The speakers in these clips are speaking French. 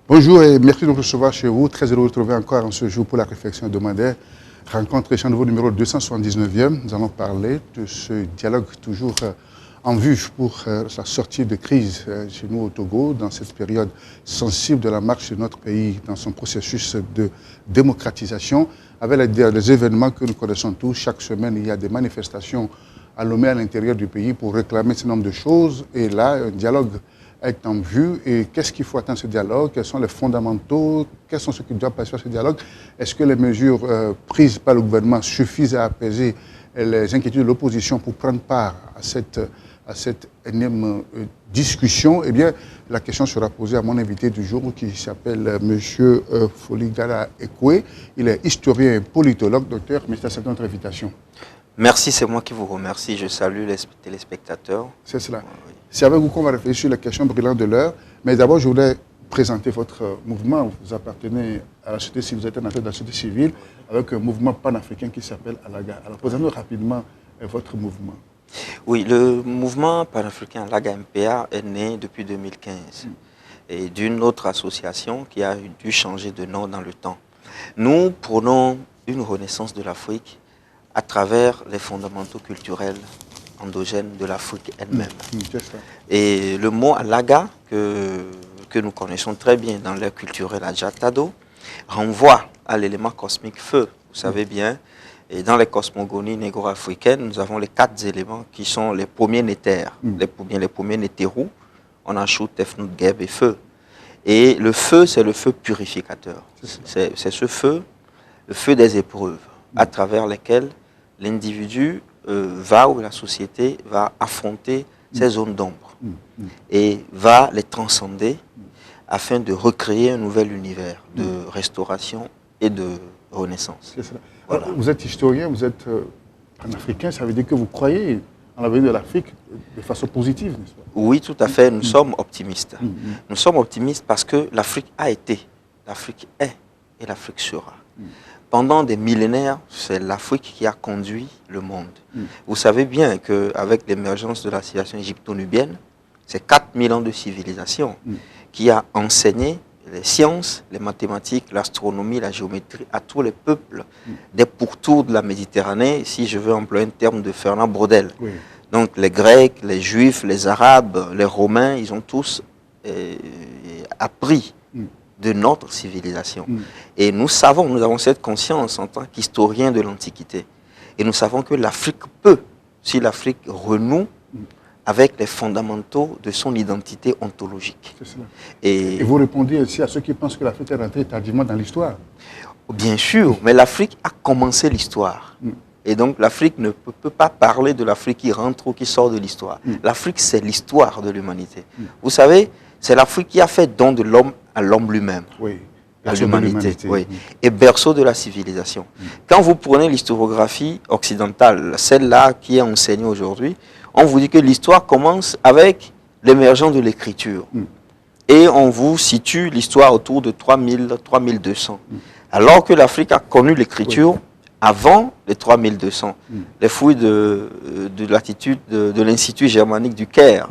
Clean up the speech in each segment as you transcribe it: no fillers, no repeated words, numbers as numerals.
Bonjour et merci de nous recevoir chez vous. Très heureux de vous retrouver encore en ce jour pour la réflexion hebdomadaire. Rencontre échange nouveau numéro 279e. Nous allons parler de ce dialogue toujours en vue pour sa sortie de crise chez nous au Togo, dans cette période sensible de la marche de notre pays dans son processus de démocratisation, avec les événements que nous connaissons tous. Chaque semaine, il y a des manifestations à Lomé, à l'intérieur du pays, pour réclamer ce nombre de choses. Et là, un dialogue est en vue. Et qu'est-ce qu'il faut attendre ce dialogue? Quels sont les fondamentaux? Quels sont ceux qui doivent passer à ce dialogue? Est-ce que les mesures prises par le gouvernement suffisent à apaiser les inquiétudes de l'opposition pour prendre part à cette énième discussion? Eh bien, la question sera posée à mon invité du jour qui s'appelle M. Foligara Ekwe. Il est historien et politologue. Docteur, merci d'accepter notre invitation. Merci, c'est moi qui vous remercie. Je salue les téléspectateurs. C'est cela. Oui. C'est avec vous qu'on va réfléchir sur les questions brillantes de l'heure. Mais d'abord, je voulais présenter votre mouvement. Vous appartenez à la société civile, vous êtes un acteur de la société civile avec un mouvement panafricain qui s'appelle Alaga. Alors, présentez-nous rapidement votre mouvement. Oui, le mouvement panafricain Alaga MPA est né depuis 2015 et d'une autre association qui a dû changer de nom dans le temps. Nous prônons une renaissance de l'Afrique à travers les fondamentaux culturels endogènes de l'Afrique elle-même. Et le mot Alaga, que nous connaissons très bien dans l'ère culturelle Adjatado, renvoie à l'élément cosmique feu. Vous savez bien, et dans les cosmogonies négro-africaines, nous avons les 4 éléments qui sont les premiers nétères, les premiers nétérous. On ajoute Tefnout, Geb et feu. Et le feu, c'est le feu purificateur. C'est ce feu, le feu des épreuves, à travers lesquelles l'individu va, ou la société va affronter ces zones d'ombre et va les transcender afin de recréer un nouvel univers de restauration et de renaissance. Voilà. Vous êtes historien, vous êtes panafricain, ça veut dire que vous croyez en l'avenir de l'Afrique de façon positive, n'est-ce pas? Oui, tout à fait, nous sommes optimistes. Nous sommes optimistes parce que l'Afrique a été, l'Afrique est et l'Afrique sera. Pendant des millénaires, c'est l'Afrique qui a conduit le monde. Vous savez bien qu'avec l'émergence de la civilisation égypto-nubienne, c'est 4000 ans de civilisation qui a enseigné les sciences, les mathématiques, l'astronomie, la géométrie à tous les peuples des pourtours de la Méditerranée, si je veux employer un terme de Fernand Braudel. Donc les Grecs, les Juifs, les Arabes, les Romains, ils ont tous appris de notre civilisation. Et nous savons, nous avons cette conscience en tant qu'historiens de l'Antiquité. Et nous savons que l'Afrique peut, si l'Afrique renoue avec les fondamentaux de son identité ontologique. C'est cela. Et vous répondez aussi à ceux qui pensent que l'Afrique est rentrée tardivement dans l'histoire. Bien sûr, mais l'Afrique a commencé l'histoire. Et donc l'Afrique ne peut pas parler de l'Afrique qui rentre ou qui sort de l'histoire. L'Afrique, c'est l'histoire de l'humanité. Vous savez, c'est l'Afrique qui a fait don de l'homme à l'homme lui-même, à l'humanité, et berceau de la civilisation. Quand vous prenez l'historiographie occidentale, celle-là qui est enseignée aujourd'hui, on vous dit que l'histoire commence avec l'émergence de l'écriture. Et on vous situe l'histoire autour de 3000, 3200. Alors que l'Afrique a connu l'écriture avant les 3200. Les fouilles de l'attitude de l'Institut germanique du Caire,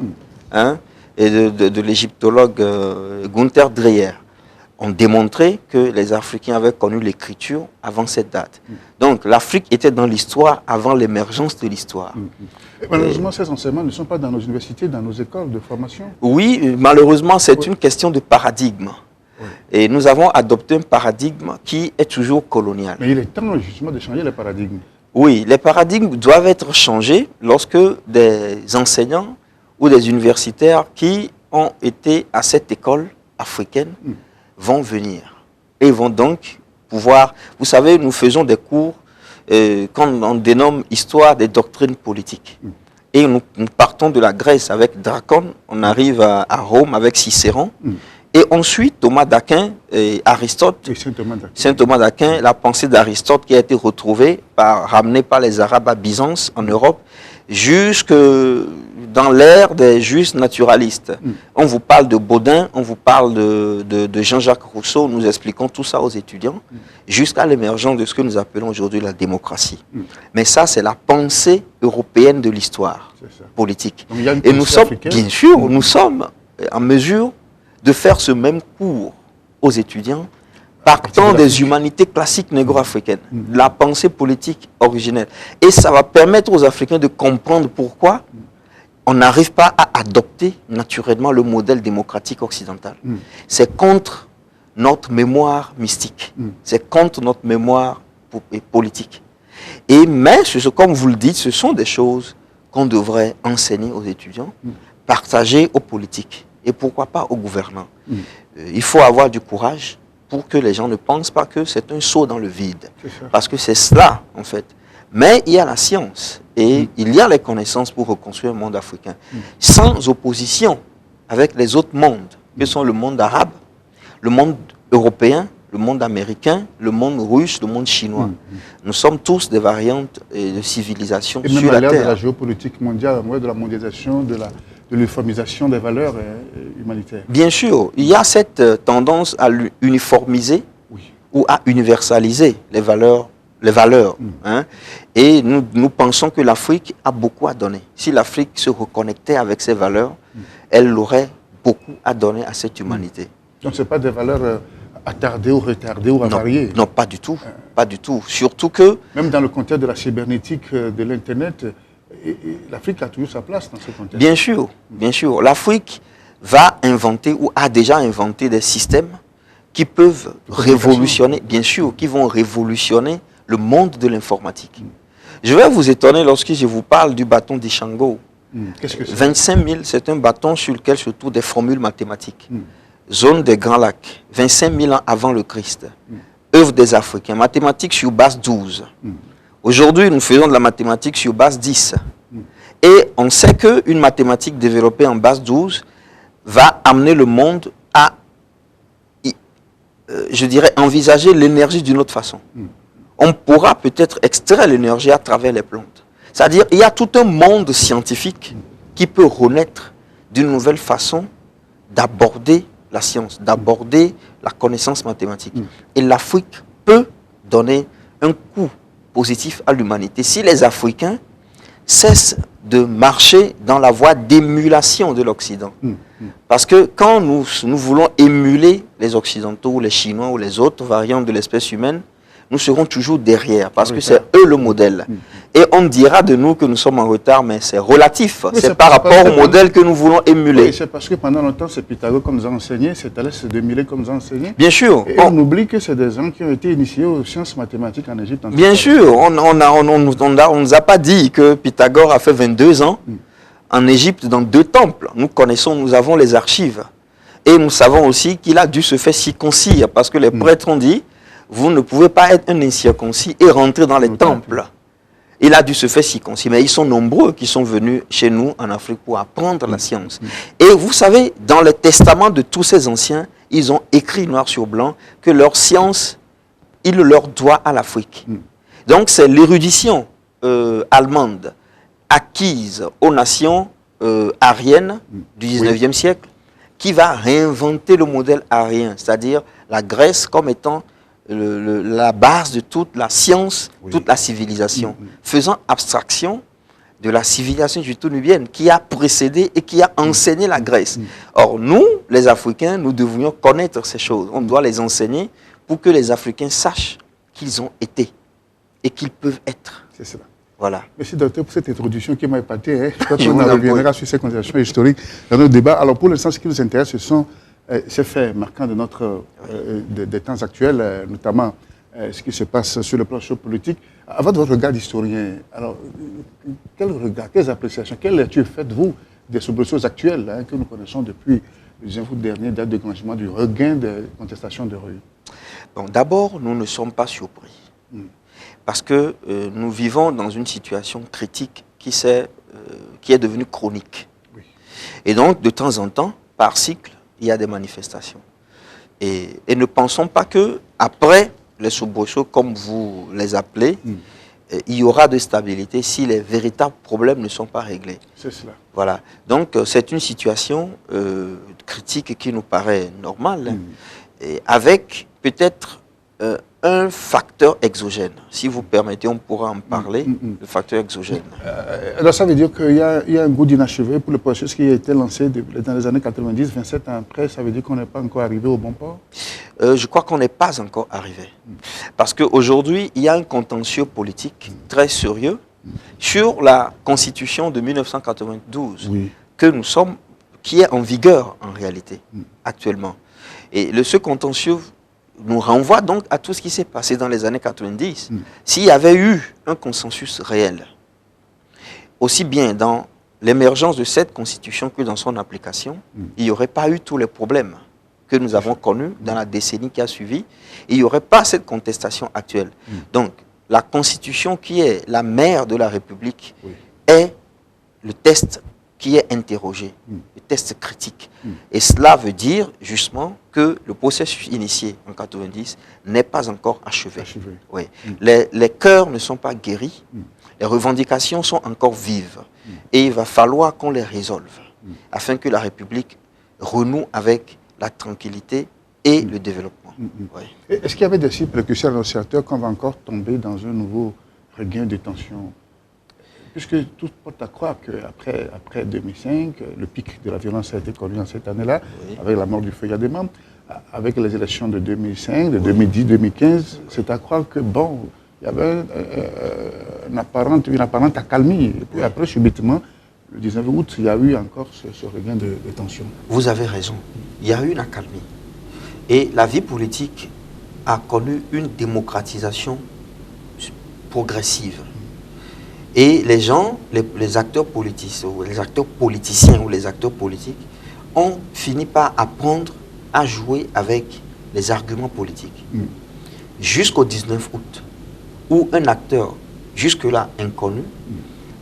et de l'égyptologue Gunther Dreyer ont démontré que les Africains avaient connu l'écriture avant cette date. Donc l'Afrique était dans l'histoire avant l'émergence de l'histoire. Malheureusement, ces enseignements ne sont pas dans nos universités, dans nos écoles de formation. Oui, malheureusement, c'est une question de paradigme. Et nous avons adopté un paradigme qui est toujours colonial. Mais il est temps justement de changer les paradigmes. Oui, les paradigmes doivent être changés lorsque des enseignants ou des universitaires qui ont été à cette école africaine vont venir. Et vont donc pouvoir... Vous savez, nous faisons des cours qu'on dénomme histoire des doctrines politiques. Et nous partons de la Grèce avec Dracon, on arrive à Rome avec Cicéron. Et ensuite, Thomas d'Aquin et Aristote, Saint Thomas d'Aquin, la pensée d'Aristote qui a été retrouvée, ramenée par les Arabes à Byzance, en Europe, jusque dans l'ère des justes naturalistes. On vous parle de Baudin, on vous parle de Jean-Jacques Rousseau, nous expliquons tout ça aux étudiants, jusqu'à l'émergence de ce que nous appelons aujourd'hui la démocratie. Mais ça, c'est la pensée européenne de l'histoire politique. Et nous sommes, bien sûr, nous sommes en mesure de faire ce même cours aux étudiants partant des humanités classiques négro-africaines, la pensée politique originelle. Et ça va permettre aux Africains de comprendre pourquoi on n'arrive pas à adopter naturellement le modèle démocratique occidental. C'est contre notre mémoire mystique, c'est contre notre mémoire politique. Mais, comme vous le dites, ce sont des choses qu'on devrait enseigner aux étudiants, partager aux politiques et pourquoi pas aux gouvernants. Il faut avoir du courage pour que les gens ne pensent pas que c'est un saut dans le vide. Parce que c'est cela, en fait. Mais il y a la science et il y a les connaissances pour reconstruire un monde africain. Sans opposition avec les autres mondes, que sont le monde arabe, le monde européen, le monde américain, le monde russe, le monde chinois. Nous sommes tous des variantes de civilisation sur la Terre. Et même à l'ère de la géopolitique mondiale, de la mondialisation, de l'uniformisation des valeurs humanitaires. Bien sûr, il y a cette tendance à uniformiser ou à universaliser les valeurs. Hein? Et nous pensons que l'Afrique a beaucoup à donner. Si l'Afrique se reconnectait avec ses valeurs, elle aurait beaucoup à donner à cette humanité. Donc ce ne sont pas des valeurs attardées ou retardées ou avariées? Non, pas du tout. Pas du tout. Surtout que... Même dans le contexte de la cybernétique, de l'Internet, l'Afrique a toujours sa place dans ce contexte. Bien sûr, bien sûr. L'Afrique va inventer ou a déjà inventé des systèmes qui peuvent révolutionner, bien sûr, qui vont révolutionner le monde de l'informatique. Je vais vous étonner lorsque je vous parle du bâton d'Ishango. Qu'est-ce que c'est? 25 000, c'est un bâton sur lequel se trouvent des formules mathématiques. Zone des Grands Lacs, 25 000 ans avant le Christ. Œuvre des Africains, mathématiques sur base 12. Aujourd'hui, nous faisons de la mathématique sur base 10. Et on sait qu'une mathématique développée en base 12 va amener le monde à, je dirais, envisager l'énergie d'une autre façon. On pourra peut-être extraire l'énergie à travers les plantes. C'est-à-dire qu'il y a tout un monde scientifique qui peut renaître d'une nouvelle façon d'aborder la science, d'aborder la connaissance mathématique. Et l'Afrique peut donner un coup positif à l'humanité si les Africains cessent de marcher dans la voie d'émulation de l'Occident. Parce que quand nous voulons émuler les Occidentaux ou les Chinois ou les autres variantes de l'espèce humaine, nous serons toujours derrière, parce que c'est eux le modèle. Et on dira de nous que nous sommes en retard, mais c'est relatif. C'est par rapport au modèle que nous voulons émuler. Oui, c'est parce que pendant longtemps, c'est Pythagore comme nous a enseigné, c'est Thalès de Milet comme nous a enseigné. Bien sûr. Et on oublie que c'est des gens qui ont été initiés aux sciences mathématiques en Égypte. Bien sûr. On ne nous a pas dit que Pythagore a fait 22 ans en Égypte dans 2 temples. Nous connaissons, nous avons les archives. Et nous savons aussi qu'il a dû se faire circoncire, parce que les prêtres ont dit, vous ne pouvez pas être un incirconcis et rentrer dans les temples. Il a dû se faire circoncire, mais ils sont nombreux qui sont venus chez nous en Afrique pour apprendre la science. Et vous savez, dans les testaments de tous ces anciens, ils ont écrit noir sur blanc que leur science, ils leur doivent à l'Afrique. Donc c'est l'érudition allemande acquise aux nations ariennes du 19e siècle qui va réinventer le modèle arien, c'est-à-dire la Grèce comme étant la base de toute la science, toute la civilisation, faisant abstraction de la civilisation juto-nubienne qui a précédé et qui a enseigné la Grèce. Or, nous, les Africains, nous devrions connaître ces choses. On doit les enseigner pour que les Africains sachent qu'ils ont été et qu'ils peuvent être. C'est cela. Voilà. Merci, docteur, pour cette introduction qui m'a épaté. Je crois qu'on reviendra sur ces considérations historiques dans notre débat. Alors, pour l'instant, ce qui nous intéresse, ce sont ces faits marquants de des temps actuels, notamment ce qui se passe sur le plan géopolitique. Avant de votre regard d'historien, alors, quel regard, quelles appréciations, quelle lecture faites-vous des soubresauts actuels que nous connaissons depuis le 10 août dernier, date de déclenchement du regain de contestation de rue? Bon, d'abord, nous ne sommes pas surpris. Parce que nous vivons dans une situation critique qui est devenue chronique. Et donc, de temps en temps, par cycle, il y a des manifestations. Et ne pensons pas qu'après les soubresauts, comme vous les appelez, il y aura de stabilité si les véritables problèmes ne sont pas réglés. C'est cela. Voilà. Donc, c'est une situation critique qui nous paraît normale, et avec peut-être un facteur exogène. Si vous permettez, on pourra en parler, le facteur exogène. Alors ça veut dire qu'il y a un goût d'inachevé pour le processus qui a été lancé dans les années 90, 27 ans après, ça veut dire qu'on n'est pas encore arrivé au bon port? Je crois qu'on n'est pas encore arrivé. Parce qu'aujourd'hui, il y a un contentieux politique très sérieux sur la Constitution de 1992 qui est en vigueur en réalité, actuellement. Et ce contentieux nous renvoie donc à tout ce qui s'est passé dans les années 90. S'il y avait eu un consensus réel, aussi bien dans l'émergence de cette Constitution que dans son application, il n'y aurait pas eu tous les problèmes que nous avons connus dans la décennie qui a suivi. Il n'y aurait pas cette contestation actuelle. Donc, la Constitution qui est la mère de la République est le test qui est interrogé, le test critique. Et cela veut dire justement que le processus initié en 90 n'est pas encore achevé. Oui. Les cœurs ne sont pas guéris, les revendications sont encore vives. Et il va falloir qu'on les résolve afin que la République renoue avec la tranquillité et le développement. Est-ce qu'il y avait des signes précurseurs annonciateurs qu'on va encore tomber dans un nouveau regain de tension? Puisque tout porte à croire qu'après 2005, le pic de la violence a été connu en cette année-là, avec la mort du feu Yadema, avec les élections de 2005, de 2010, 2015, c'est à croire que, bon, il y avait une apparente accalmie. Et puis après, subitement, le 19 août, il y a eu encore ce regain de tension. Vous avez raison, il y a eu une accalmie. Et la vie politique a connu une démocratisation progressive. Et les gens, les acteurs politiciens ou les acteurs politiques ont fini par apprendre à jouer avec les arguments politiques. Jusqu'au 19 août, où un acteur jusque-là inconnu,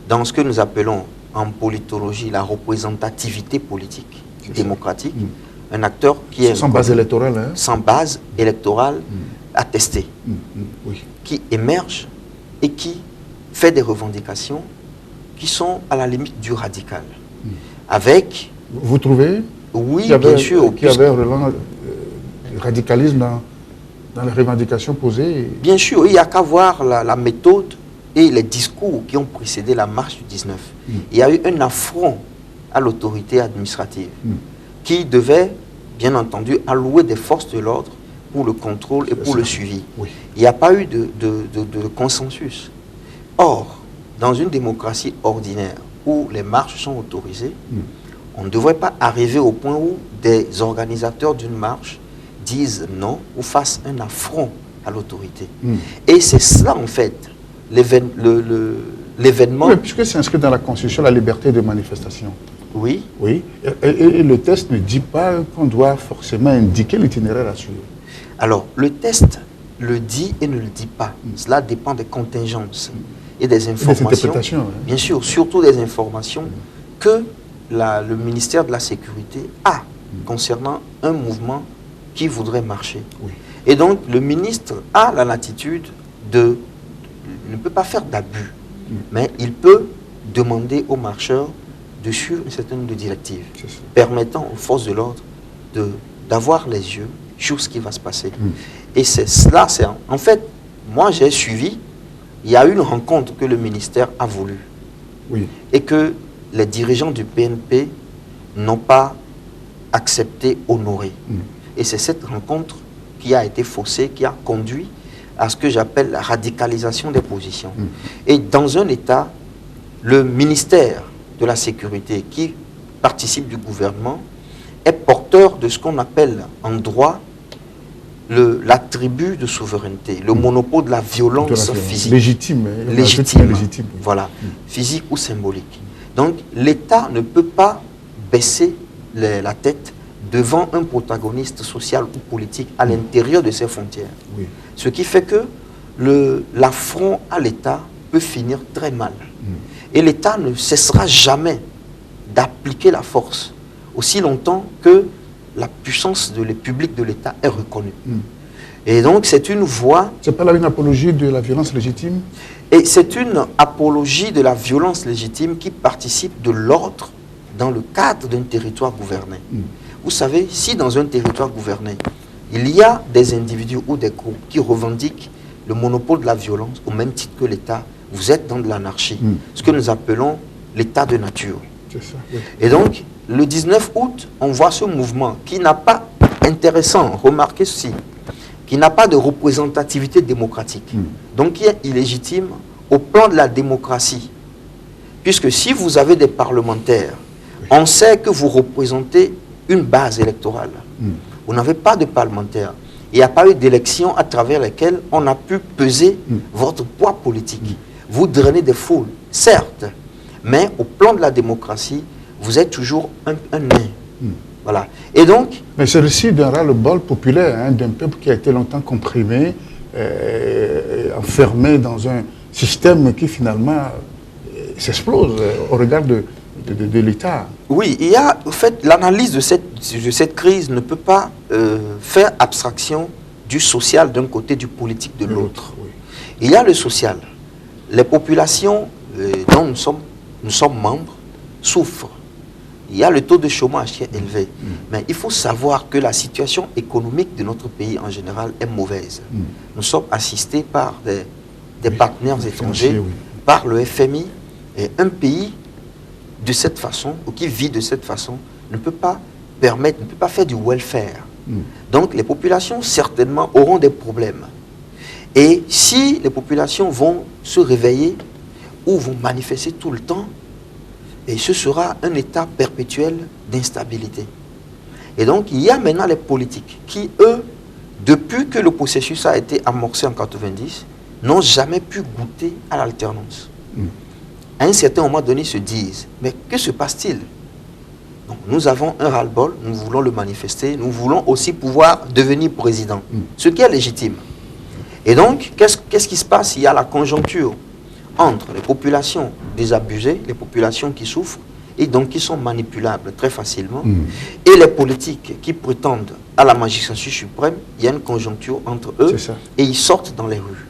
dans ce que nous appelons en politologie la représentativité politique démocratique, un acteur qui est sans base électorale, hein? Sans base électorale attestée, qui émerge et qui fait des revendications qui sont à la limite du radical. Avec... Vous trouvez? Oui, bien sûr. Qu'il y avait un radicalisme dans les revendications posées? Bien sûr, il n'y a qu'à voir la méthode et les discours qui ont précédé la marche du 19. Il y a eu un affront à l'autorité administrative qui devait, bien entendu, allouer des forces de l'ordre pour le contrôle et pour le suivi. Il n'y a pas eu de consensus. Or, dans une démocratie ordinaire où les marches sont autorisées, on ne devrait pas arriver au point où des organisateurs d'une marche disent non ou fassent un affront à l'autorité. Et c'est cela, en fait, l'événement... Oui, puisque c'est inscrit dans la Constitution, la liberté de manifestation. Oui. Oui. Et le test ne dit pas qu'on doit forcément indiquer l'itinéraire à suivre. Alors, le test le dit et ne le dit pas. Cela dépend des contingences et des informations. Des interprétations. Bien sûr, surtout des informations que le ministère de la Sécurité a concernant un mouvement qui voudrait marcher. Et donc, le ministre a la latitude ne peut pas faire d'abus, mais il peut demander aux marcheurs de suivre un certain nombre de directives permettant aux forces de l'ordre d'avoir les yeux sur ce qui va se passer. Et c'est cela, en fait, moi j'ai suivi, il y a eu une rencontre que le ministère a voulu et que les dirigeants du PNP n'ont pas accepté, honoré. Et c'est cette rencontre qui a été faussée, qui a conduit à ce que j'appelle la radicalisation des positions. Et dans un État, le ministère de la Sécurité qui participe du gouvernement est porteur de ce qu'on appelle en droit l'attribut de souveraineté, le monopole de la violence physique. Légitime. Légitime. Voilà, physique ou symbolique. Donc l'État ne peut pas baisser la tête devant un protagoniste social ou politique à l'intérieur de ses frontières. Ce qui fait que l'affront à l'État peut finir très mal. Et l'État ne cessera jamais d'appliquer la force aussi longtemps que la puissance publique de l'État est reconnue. Et donc c'est une voie... C'est pas là une apologie de la violence légitime? Et c'est une apologie de la violence légitime qui participe de l'ordre dans le cadre d'un territoire gouverné. Vous savez, si dans un territoire gouverné, il y a des individus ou des groupes qui revendiquent le monopole de la violence au même titre que l'État. Vous êtes dans de l'anarchie, ce que nous appelons l'état de nature. C'est ça, oui. Et donc, le 19 août, on voit ce mouvement qui n'a pas, intéressant, remarquez ceci, qui n'a pas de représentativité démocratique, donc qui est illégitime au plan de la démocratie. Puisque si vous avez des parlementaires, on sait que vous représentez une base électorale. Vous n'avez pas de parlementaires. Il n'y a pas eu d'élections à travers lesquelles on a pu peser votre poids politique. Vous drainez des foules, certes, mais au plan de la démocratie, vous êtes toujours un nain. Voilà. Et donc... Mais c'est aussi d'un ras-le-bol populaire, hein, d'un peuple qui a été longtemps comprimé, enfermé dans un système qui finalement s'explose au regard de l'État. Oui, il y a, en fait, l'analyse de cette crise ne peut pas faire abstraction du social d'un côté, du politique de l'autre. Oui. Il y a le social. Les populations dont nous sommes membres souffrent. Il y a le taux de chômage qui est élevé. Mais il faut savoir que la situation économique de notre pays en général est mauvaise. Nous sommes assistés par des partenaires étrangers, par le FMI. Et un pays de cette façon, ou qui vit de cette façon, ne peut pas permettre, ne peut pas faire du welfare. Donc les populations certainement auront des problèmes. Et si les populations vont se réveiller ou vont manifester tout le temps, et ce sera un état perpétuel d'instabilité. Et donc il y a maintenant les politiques qui, eux, depuis que le processus a été amorcé en 90, n'ont jamais pu goûter à l'alternance. À un certain moment donné, se disent, mais que se passe-t-il? Donc, nous avons un ras-le-bol, nous voulons le manifester, nous voulons aussi pouvoir devenir président, ce qui est légitime. Et donc, qu'est-ce qui se passe? Il y a la conjoncture entre les populations désabusées, les populations qui souffrent, et donc qui sont manipulables très facilement, et les politiques qui prétendent à la magistrature suprême. Il y a une conjoncture entre eux, et ils sortent dans les rues.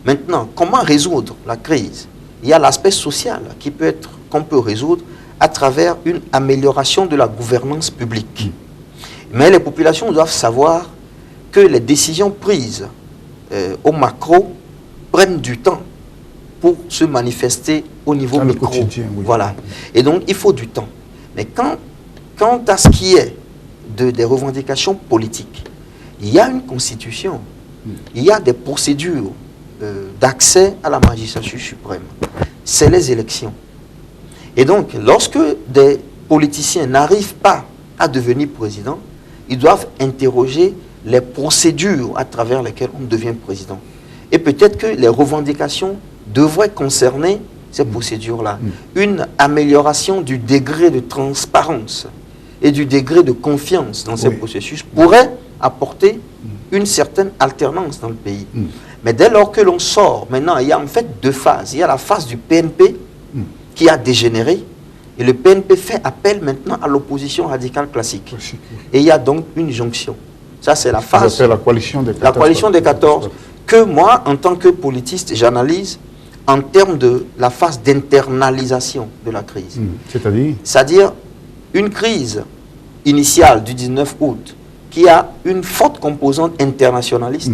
Maintenant, comment résoudre la crise? Il y a l'aspect social qu'on peut résoudre à travers une amélioration de la gouvernance publique. Mais les populations doivent savoir que les décisions prises au macro prennent du temps pour se manifester au niveau micro. Voilà. Et donc, il faut du temps. Mais quant à ce qui est des revendications politiques, il y a une constitution, il y a des procédures d'accès à la magistrature suprême. C'est les élections. Et donc, lorsque des politiciens n'arrivent pas à devenir président, ils doivent interroger les procédures à travers lesquelles on devient président. Et peut-être que les revendications devraient concerner ces procédures-là. Une amélioration du degré de transparence et du degré de confiance dans ces processus pourrait apporter une certaine alternance dans le pays. Mais dès lors que l'on sort, maintenant, il y a en fait deux phases. Il y a la phase du PNP qui a dégénéré, et le PNP fait appel maintenant à l'opposition radicale classique. Et il y a donc une jonction. Ça, c'est la phase... La coalition des 14. La coalition des 14, que moi, en tant que politiste, j'analyse en termes de la phase d'internalisation de la crise. C'est-à-dire? C'est-à-dire une crise initiale du 19 août qui a une forte composante internationaliste.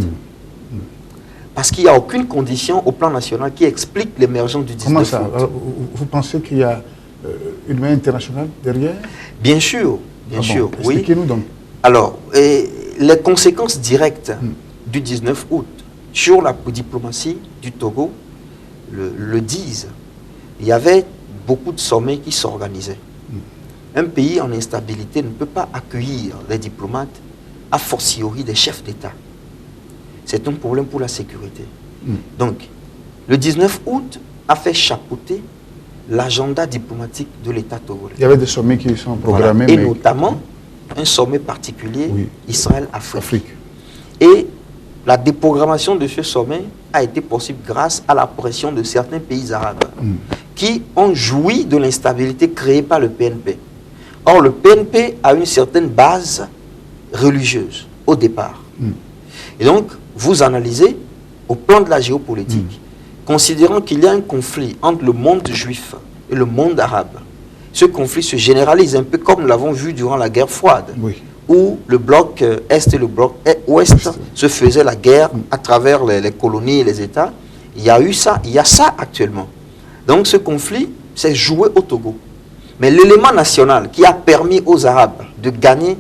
Parce qu'il n'y a aucune condition au plan national qui explique l'émergence du 19 Comment ça? août. Alors, vous pensez qu'il y a une main internationale derrière? Bien sûr, bien sûr, oui. Expliquez-nous donc. Alors, les conséquences directes du 19 août sur la diplomatie du Togo le disent. Il y avait beaucoup de sommets qui s'organisaient. Un pays en instabilité ne peut pas accueillir les diplomates, a fortiori des chefs d'État. C'est un problème pour la sécurité. Donc, le 19 août a fait chapeauter l'agenda diplomatique de l'État togolais. Il y avait des sommets qui sont programmés. Voilà. Et notamment, un sommet particulier, Israël-Afrique. Et la déprogrammation de ce sommet a été possible grâce à la pression de certains pays arabes qui ont joui de l'instabilité créée par le PNP. Or, le PNP a une certaine base religieuse au départ. Et donc, vous analysez au plan de la géopolitique, considérant qu'il y a un conflit entre le monde juif et le monde arabe. Ce conflit se généralise un peu comme nous l'avons vu durant la guerre froide, où le bloc Est et le bloc Ouest se faisaient la guerre à travers les colonies et les États. Il y a ça actuellement. Donc ce conflit s'est joué au Togo. Mais l'élément national qui a permis aux Arabes de gagner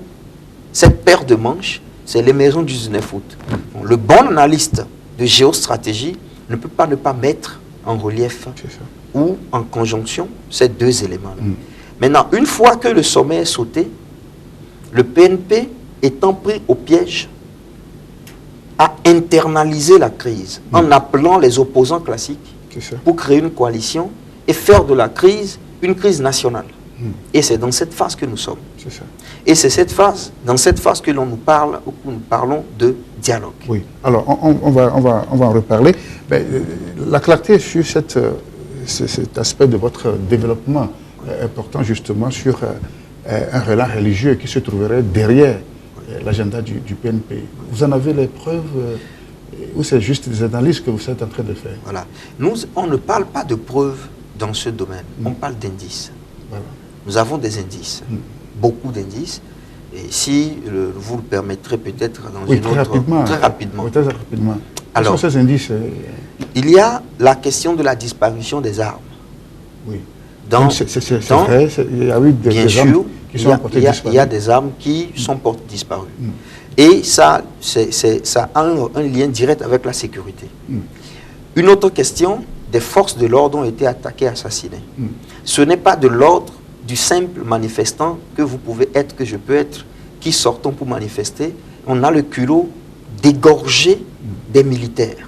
cette paire de manches, c'est l'émergence du 19 août. Bon, le bon analyste de géostratégie ne peut pas ne pas mettre en relief ou en conjonction ces deux éléments-là. Maintenant, une fois que le sommet est sauté, le PNP étant pris au piège, a internalisé la crise en appelant les opposants classiques pour créer une coalition et faire de la crise une crise nationale. Et c'est dans cette phase que nous sommes. Et c'est dans cette phase que l'on nous parle, où nous parlons de dialogue. Oui, alors on va en reparler. Mais, la clarté sur cet aspect de votre développement important justement sur un relais religieux qui se trouverait derrière l'agenda du PNP. Vous en avez les preuves ou c'est juste des analyses que vous êtes en train de faire? Voilà. On ne parle pas de preuves dans ce domaine. On parle d'indices. Voilà. Nous avons des indices, beaucoup d'indices. Et si vous le permettrez peut-être dans une autre... Très rapidement. Oui, très rapidement. Alors, quels sont ces indices? Il y a la question de la disparition des armes. Oui. C'est vrai, il y a eu des armes qui sont portées disparues. Il y a des armes qui sont portées disparues. Et ça a un lien direct avec la sécurité. Une autre question, des forces de l'ordre ont été attaquées, assassinées. Ce n'est pas de l'ordre du simple manifestant que vous pouvez être, que je peux être, qui sortons pour manifester. On a le culot d'égorger des militaires.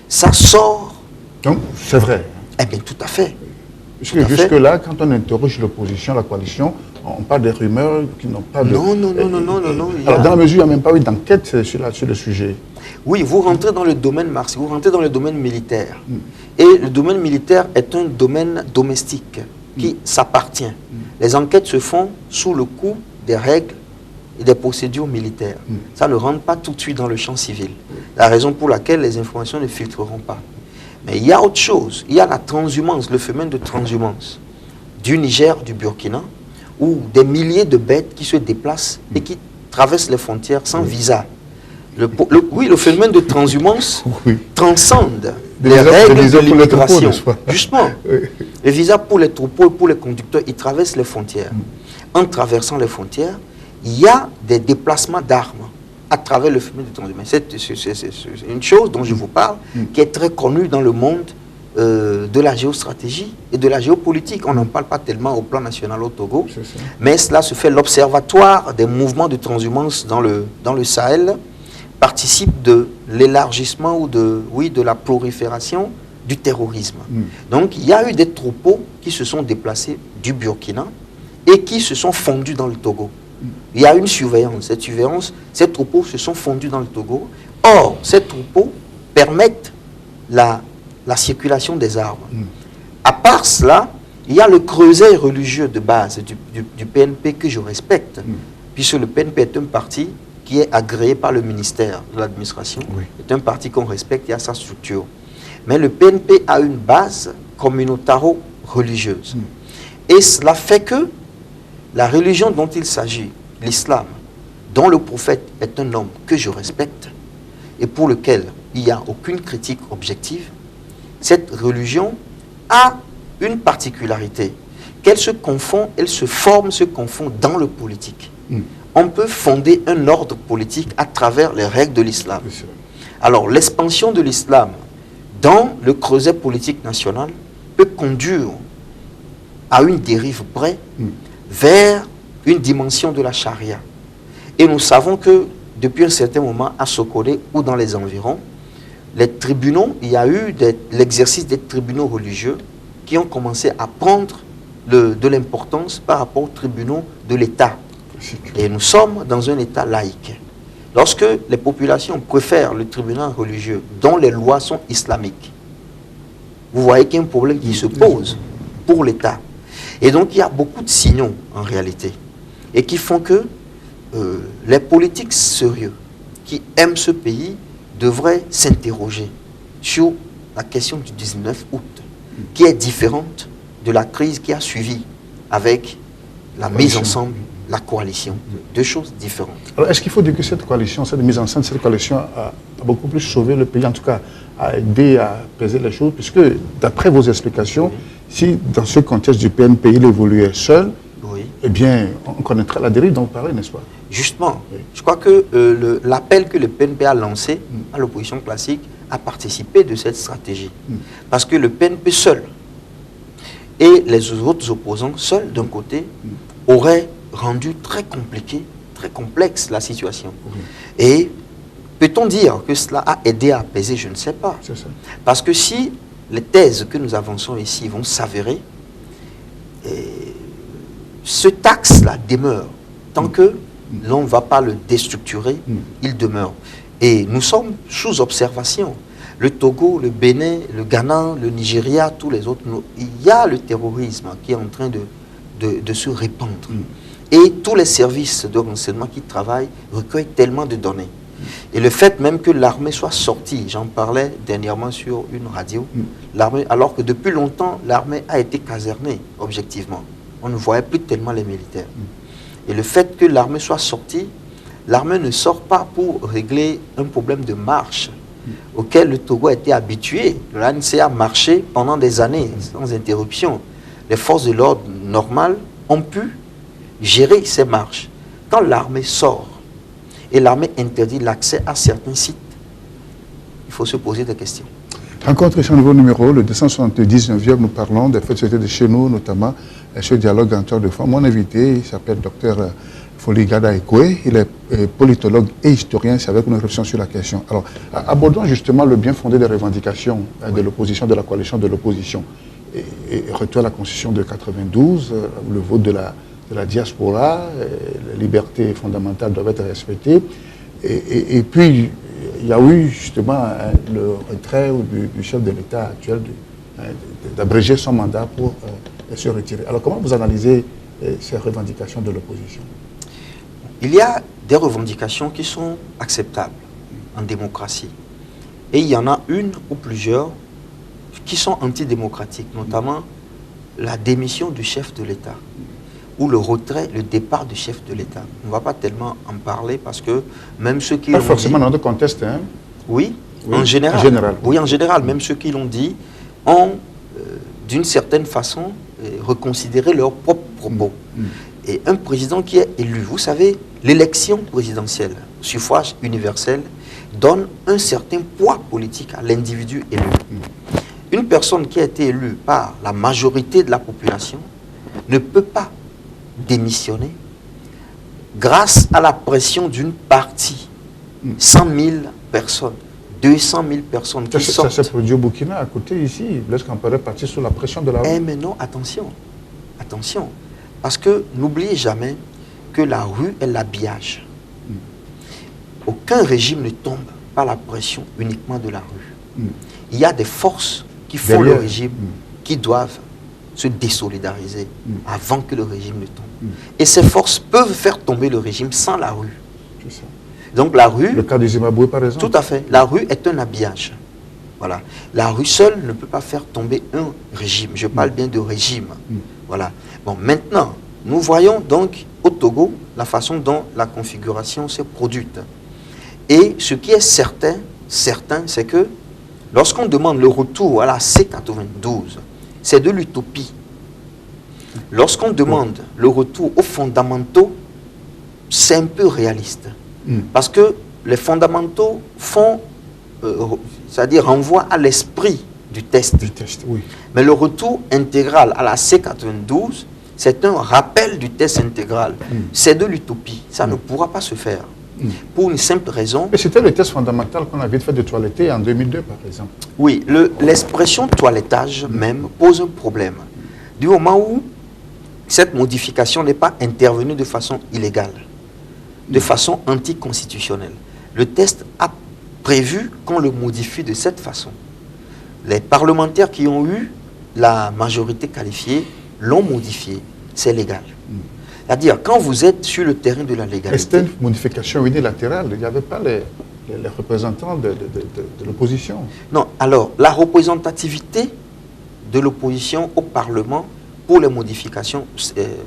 Ça sort... Donc, c'est vrai. Eh bien, tout à fait. Jusque-là, quand on interroge l'opposition, la coalition, on parle des rumeurs qui n'ont pas de... Non. Alors, dans la mesure où il n'y a même pas eu d'enquête sur le sujet. Oui, vous rentrez dans le domaine martial, vous rentrez dans le domaine militaire. Et le domaine militaire est un domaine domestique qui s'appartient. Les enquêtes se font sous le coup des règles et des procédures militaires. Ça ne rentre pas tout de suite dans le champ civil. La raison pour laquelle les informations ne filtreront pas. Mais il y a autre chose. Il y a la transhumance, le phénomène de transhumance du Niger, du Burkina, où des milliers de bêtes qui se déplacent et qui traversent les frontières sans visa. Le phénomène de transhumance transcende les règles de l'immigration. Justement, le visa pour les troupeaux et pour les conducteurs, ils traversent les frontières. En traversant les frontières, il y a des déplacements d'armes à travers le phénomène de transhumance. C'est une chose dont je vous parle, qui est très connue dans le monde de la géostratégie et de la géopolitique. On n'en parle pas tellement au plan national au Togo, mais cela se fait. L'observatoire des mouvements de transhumance dans le Sahel participe de l'élargissement ou de la prolifération du terrorisme. Donc il y a eu des troupeaux qui se sont déplacés du Burkina et qui se sont fondus dans le Togo. Il y a une surveillance. Cette surveillance, ces troupeaux se sont fondus dans le Togo. Or, ces troupeaux permettent la circulation des armes. À part cela, il y a le creuset religieux de base du PNP que je respecte, puisque le PNP est un parti qui est agréé par le ministère de l'administration. C'est un parti qu'on respecte, il y a sa structure. Mais le PNP a une base communautaro-religieuse. Et cela fait que la religion dont il s'agit, l'islam, dont le prophète est un homme que je respecte et pour lequel il n'y a aucune critique objective, cette religion a une particularité, qu'elle se confond, elle se forme, se confond dans le politique. On peut fonder un ordre politique à travers les règles de l'islam. Alors, l'expansion de l'islam dans le creuset politique national peut conduire à une dérive vraie vers une dimension de la charia. Et nous savons que depuis un certain moment, à Sokolé ou dans les environs, les tribunaux, il y a eu l'exercice des tribunaux religieux qui ont commencé à prendre de l'importance par rapport aux tribunaux de l'État. Et nous sommes dans un État laïque. Lorsque les populations préfèrent le tribunal religieux dont les lois sont islamiques, vous voyez qu'il y a un problème qui se pose pour l'État. Et donc il y a beaucoup de signaux en réalité et qui font que les politiques sérieux qui aiment ce pays devraient s'interroger sur la question du 19 août, qui est différente de la crise qui a suivi avec la mise ensemble la coalition. Deux choses différentes. Alors, est-ce qu'il faut dire que cette coalition, cette mise en scène, cette coalition a beaucoup plus sauvé le pays, en tout cas, a aidé à apaiser les choses, puisque, d'après vos explications, si dans ce contexte du PNP, il évoluait seul, eh bien, on connaîtra la dérive dont vous parlez, n'est-ce pas? Justement, je crois que l'appel que le PNP a lancé à l'opposition classique a participé de cette stratégie. Parce que le PNP seul et les autres opposants seuls, d'un côté, auraient rendu très compliqué, très complexe la situation. Et peut-on dire que cela a aidé à apaiser? Je ne sais pas. Parce que si les thèses que nous avançons ici vont s'avérer, ce taxe-là demeure. Tant que l'on ne va pas le déstructurer, il demeure. Et nous sommes sous observation. Le Togo, le Bénin, le Ghana, le Nigeria, tous les autres, il y a le terrorisme qui est en train de se répandre. Et tous les services de renseignement qui travaillent recueillent tellement de données. Et le fait même que l'armée soit sortie, j'en parlais dernièrement sur une radio, l'armée, alors que depuis longtemps, l'armée a été casernée, objectivement. On ne voyait plus tellement les militaires. Et le fait que l'armée soit sortie, l'armée ne sort pas pour régler un problème de marche auquel le Togo a été habitué. L'ANC a marché pendant des années, sans interruption. Les forces de l'ordre normales ont pu gérer ces marches. Quand l'armée sort et l'armée interdit l'accès à certains sites, il faut se poser des questions. Rencontre sur un nouveau numéro, le 279e, nous parlons des faits de société de chez nous, notamment ce dialogue entre deux femmes. Mon invité, il s'appelle Dr Foligada Ekwe, il est politologue et historien, c'est avec une réflexion sur la question. Alors, abordons justement le bien fondé des revendications de l'opposition, de la coalition de l'opposition. Et retour à la Constitution de 92, le vote de la diaspora, les libertés fondamentales doivent être respectées. Et puis, il y a eu justement le retrait du chef de l'État actuel d'abréger son mandat pour se retirer. Alors comment vous analysez ces revendications de l'opposition? Il y a des revendications qui sont acceptables en démocratie. Et il y en a une ou plusieurs qui sont antidémocratiques, notamment la démission du chef de l'État ou le retrait, le départ du chef de l'État. On ne va pas tellement en parler parce que même ceux qui l'ont dit... Pas forcément dans le contexte, hein? Oui, en général. Oui, en général. Même ceux qui l'ont dit ont, d'une certaine façon, reconsidéré leurs propres propos. Et un président qui est élu, vous savez, l'élection présidentielle, suffrage universel, donne un certain poids politique à l'individu élu. Une personne qui a été élue par la majorité de la population ne peut pas démissionner grâce à la pression d'une partie. 100 000 personnes, 200 000 personnes qui sortent. Ça s'est produit au Burkina, à côté ici. Blaise Compaoré est parti sous la pression de la rue. Mais non, attention. Attention. Parce que n'oubliez jamais que la rue est l'habillage. Aucun régime ne tombe par la pression uniquement de la rue. Il y a des forces qui font le régime, qui doivent se désolidariser avant que le régime ne tombe. Et ces forces peuvent faire tomber le régime sans la rue. Donc la rue... Le cas du Zimbabwe, par exemple. Tout à fait. La rue est un habillage. Voilà. La rue seule ne peut pas faire tomber un régime. Je parle bien de régime. Voilà. Bon, maintenant, nous voyons donc au Togo la façon dont la configuration s'est produite. Et ce qui est certain, c'est que lorsqu'on demande le retour à la C92, c'est de l'utopie. Lorsqu'on demande le retour aux fondamentaux, c'est un peu réaliste. Parce que les fondamentaux font, c'est-à-dire renvoient à l'esprit du test. Oui. Mais le retour intégral à la C92, c'est un rappel du test intégral. C'est de l'utopie. Ça ne pourra pas se faire. Pour une simple raison. Mais c'était le test fondamental qu'on avait fait de toiletter en 2002, par exemple. Oui, l'expression toilettage même pose un problème. Du moment où cette modification n'est pas intervenue de façon illégale, de façon anticonstitutionnelle. Le test a prévu qu'on le modifie de cette façon. Les parlementaires qui ont eu la majorité qualifiée l'ont modifié. C'est légal. C'est-à-dire, quand vous êtes sur le terrain de la légalité... C'était une modification unilatérale. Il n'y avait pas les représentants de l'opposition. Non, alors, la représentativité de l'opposition au Parlement pour les modifications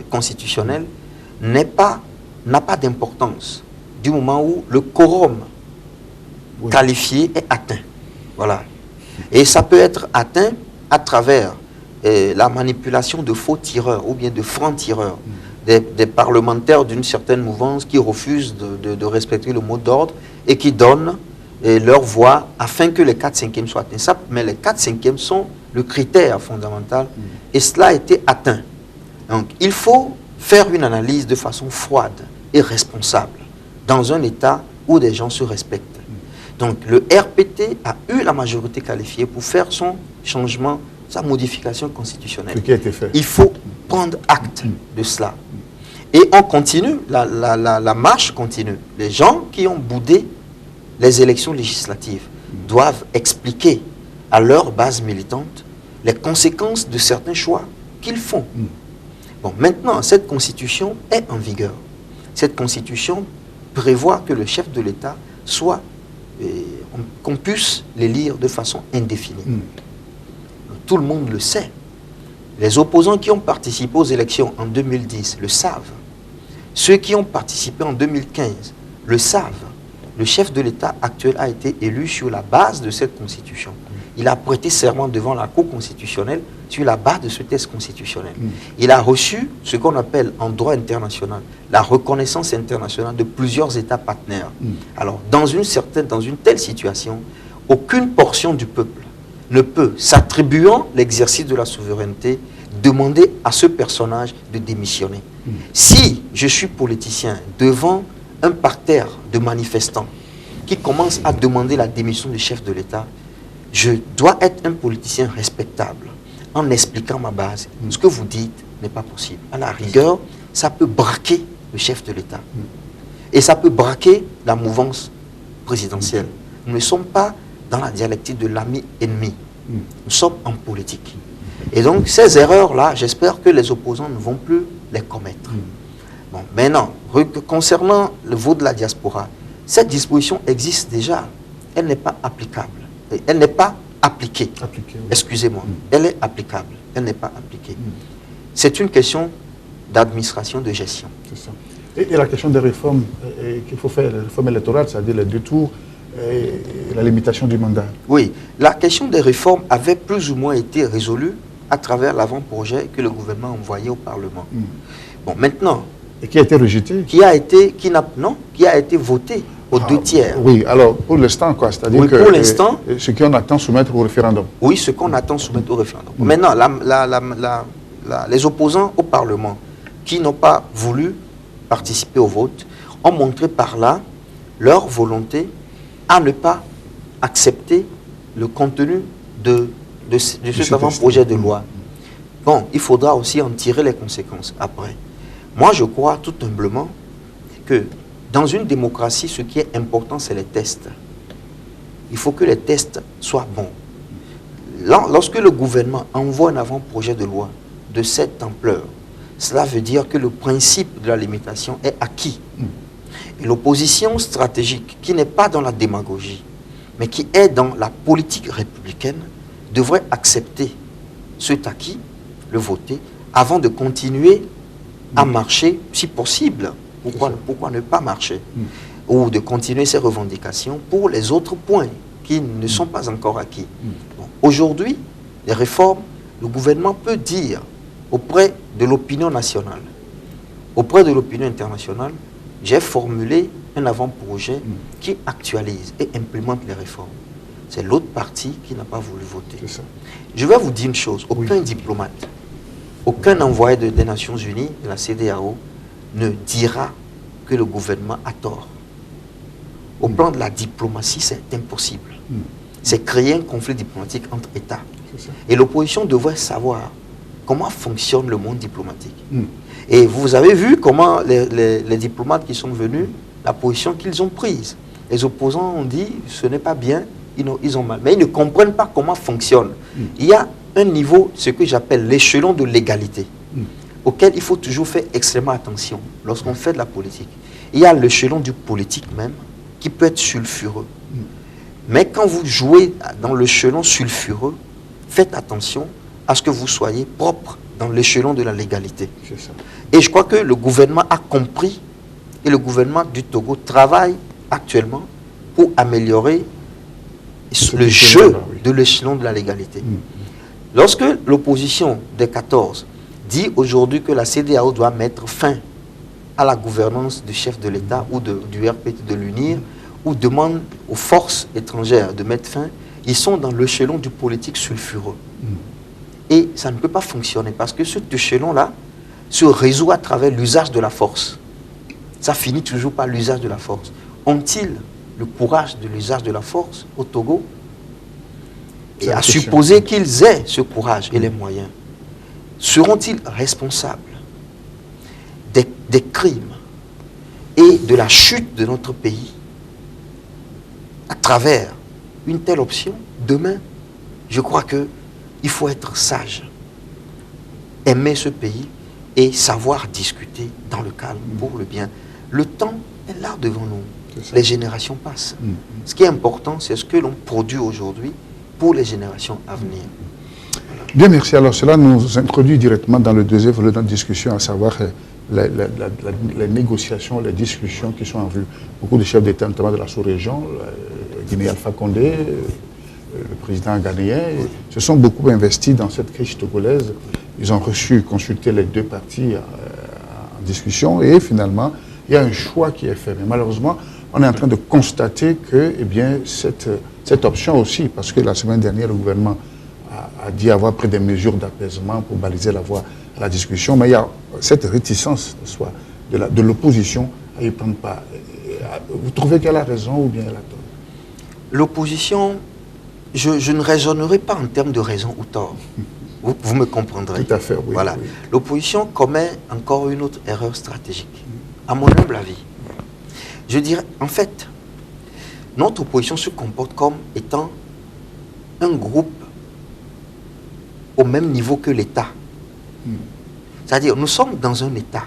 constitutionnelles n'a pas d'importance du moment où le quorum qualifié est atteint. Voilà. Et ça peut être atteint à travers la manipulation de faux tireurs ou bien de francs tireurs, des parlementaires d'une certaine mouvance qui refusent de respecter le mot d'ordre et qui donnent leur voix afin que les 4/5e soient atteints. Mais les 4/5e sont le critère fondamental et cela a été atteint. Donc il faut faire une analyse de façon froide et responsable dans un État où des gens se respectent. Donc le RPT a eu la majorité qualifiée pour faire son changement, sa modification constitutionnelle. Ce qui a été fait. Il faut prendre acte de cela. Et on continue, la marche continue. Les gens qui ont boudé les élections législatives doivent expliquer à leur base militante les conséquences de certains choix qu'ils font. Bon, maintenant, cette constitution est en vigueur. Cette constitution prévoit que le chef de l'État soit, qu'on puisse les lire de façon indéfinie. Tout le monde le sait. Les opposants qui ont participé aux élections en 2010 le savent. Ceux qui ont participé en 2015 le savent. Le chef de l'État actuel a été élu sur la base de cette constitution. Il a prêté serment devant la Cour constitutionnelle sur la base de ce texte constitutionnel. Il a reçu ce qu'on appelle en droit international la reconnaissance internationale de plusieurs États partenaires. Alors, dans une telle situation, aucune portion du peuple ne peut, s'attribuant l'exercice de la souveraineté, demander à ce personnage de démissionner. Si je suis politicien devant un parterre de manifestants qui commencent à demander la démission du chef de l'État, je dois être un politicien respectable en expliquant ma base. Ce que vous dites n'est pas possible. À la rigueur, ça peut braquer le chef de l'État. Et ça peut braquer la mouvance présidentielle. Nous ne sommes pas dans la dialectique de l'ami-ennemi. Nous sommes en politique. Et donc, ces erreurs-là, j'espère que les opposants ne vont plus les commettre. Bon, maintenant, concernant le vote de la diaspora, cette disposition existe déjà. Elle n'est pas applicable. Elle n'est pas appliquée. Excusez-moi. Elle est applicable. Elle n'est pas appliquée. C'est une question d'administration, de gestion. C'est ça. Et la question des réformes qu'il faut faire, les réformes électorales, c'est-à-dire les 2 tours et la limitation du mandat. Oui, la question des réformes avait plus ou moins été résolue à travers l'avant-projet que le gouvernement a envoyé au Parlement. Bon, maintenant... Et qui a été rejeté? Qui a été voté aux 2 tiers. Oui, alors pour l'instant, quoi, c'est-à-dire oui, que pour l'instant, ce qu'on attend soumettre au référendum. Oui, ce qu'on attend soumettre au référendum. Maintenant, les opposants au Parlement qui n'ont pas voulu participer au vote ont montré par là leur volonté à ne pas accepter le contenu de cet avant-projet de loi. Bon, il faudra aussi en tirer les conséquences après. Moi, je crois tout humblement que dans une démocratie, ce qui est important, c'est les tests. Il faut que les tests soient bons. Lorsque le gouvernement envoie un avant-projet de loi de cette ampleur, cela veut dire que le principe de la limitation est acquis. Et l'opposition stratégique, qui n'est pas dans la démagogie, mais qui est dans la politique républicaine, devrait accepter cet acquis, le voter, avant de continuer à marcher, si possible. Pourquoi ne pas marcher? Ou de continuer ses revendications pour les autres points qui ne sont pas encore acquis. Bon, aujourd'hui, les réformes, le gouvernement peut dire auprès de l'opinion nationale, auprès de l'opinion internationale, j'ai formulé un avant-projet qui actualise et implémente les réformes. C'est l'autre partie qui n'a pas voulu voter. Je vais vous dire une chose, aucun diplomate, aucun envoyé des Nations Unies, de la CEDEAO, ne dira que le gouvernement a tort. Au plan de la diplomatie, c'est impossible. C'est créer un conflit diplomatique entre États. Et l'opposition devrait savoir comment fonctionne le monde diplomatique. Et vous avez vu comment les diplomates qui sont venus, la position qu'ils ont prise. Les opposants ont dit, ce n'est pas bien, ils ont mal. Mais ils ne comprennent pas comment fonctionne. Il y a un niveau, ce que j'appelle l'échelon de l'égalité, auquel il faut toujours faire extrêmement attention lorsqu'on fait de la politique. Il y a l'échelon du politique même, qui peut être sulfureux. Mais quand vous jouez dans l'échelon sulfureux, faites attention à ce que vous soyez propre dans l'échelon de la légalité. C'est ça. Et je crois que le gouvernement a compris et le gouvernement du Togo travaille actuellement pour améliorer le jeu de l'échelon de la légalité. Lorsque l'opposition des 14 dit aujourd'hui que la CEDEAO doit mettre fin à la gouvernance du chef de l'État ou du RPT de l'UNIR, ou demande aux forces étrangères de mettre fin, ils sont dans l'échelon du politique sulfureux. Et ça ne peut pas fonctionner parce que cet échelon-là se résout à travers l'usage de la force. Ça finit toujours par l'usage de la force. Ont-ils le courage de l'usage de la force au Togo? Et à supposer qu'ils aient ce courage et les moyens, seront-ils responsables des crimes et de la chute de notre pays à travers une telle option? Demain, je crois qu'il faut être sage, aimer ce pays et savoir discuter dans le calme pour le bien. Le temps est là devant nous. Les générations passent. Ce qui est important, c'est ce que l'on produit aujourd'hui pour les générations à venir. Bien, merci. Alors, cela nous introduit directement dans le deuxième volet de notre discussion, à savoir les négociations, les discussions qui sont en vue. Beaucoup de chefs d'État, notamment de la sous-région, Guinée Alpha Condé, le président ghanéen, se sont beaucoup investis dans cette crise togolaise. Ils ont consulté les deux parties en discussion et finalement, il y a un choix qui est fait. Mais malheureusement, on est en train de constater que cette option aussi, parce que la semaine dernière, le gouvernement a dit avoir pris des mesures d'apaisement pour baliser la voie à la discussion, mais il y a cette réticence de l'opposition à y prendre part. Vous trouvez qu'elle a raison ou bien elle a tort? L'opposition, je ne raisonnerai pas en termes de raison ou tort. Vous me comprendrez. Tout à fait, oui. Voilà. Oui. L'opposition commet encore une autre erreur stratégique, à mon humble avis. Je dirais, en fait, notre opposition se comporte comme étant un groupe au même niveau que l'État. C'est-à-dire, nous sommes dans un État.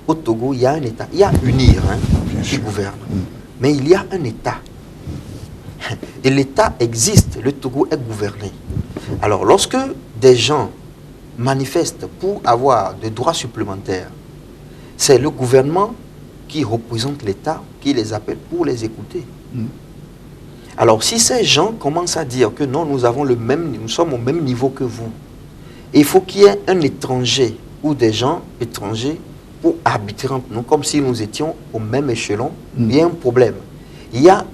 Au Togo, il y a un État. Il y a UNIR qui gouverne. Mais il y a un État. Et l'État existe. Le Togo est gouverné. Alors, lorsque des gens manifestent pour avoir des droits supplémentaires, c'est le gouvernement qui représente l'État qui les appelle pour les écouter. Alors, si ces gens commencent à dire que non, nous sommes au même niveau que vous, et il faut qu'il y ait un étranger ou des gens étrangers pour arbitrer entre nous, comme si nous étions au même échelon, il y a un problème. Il y a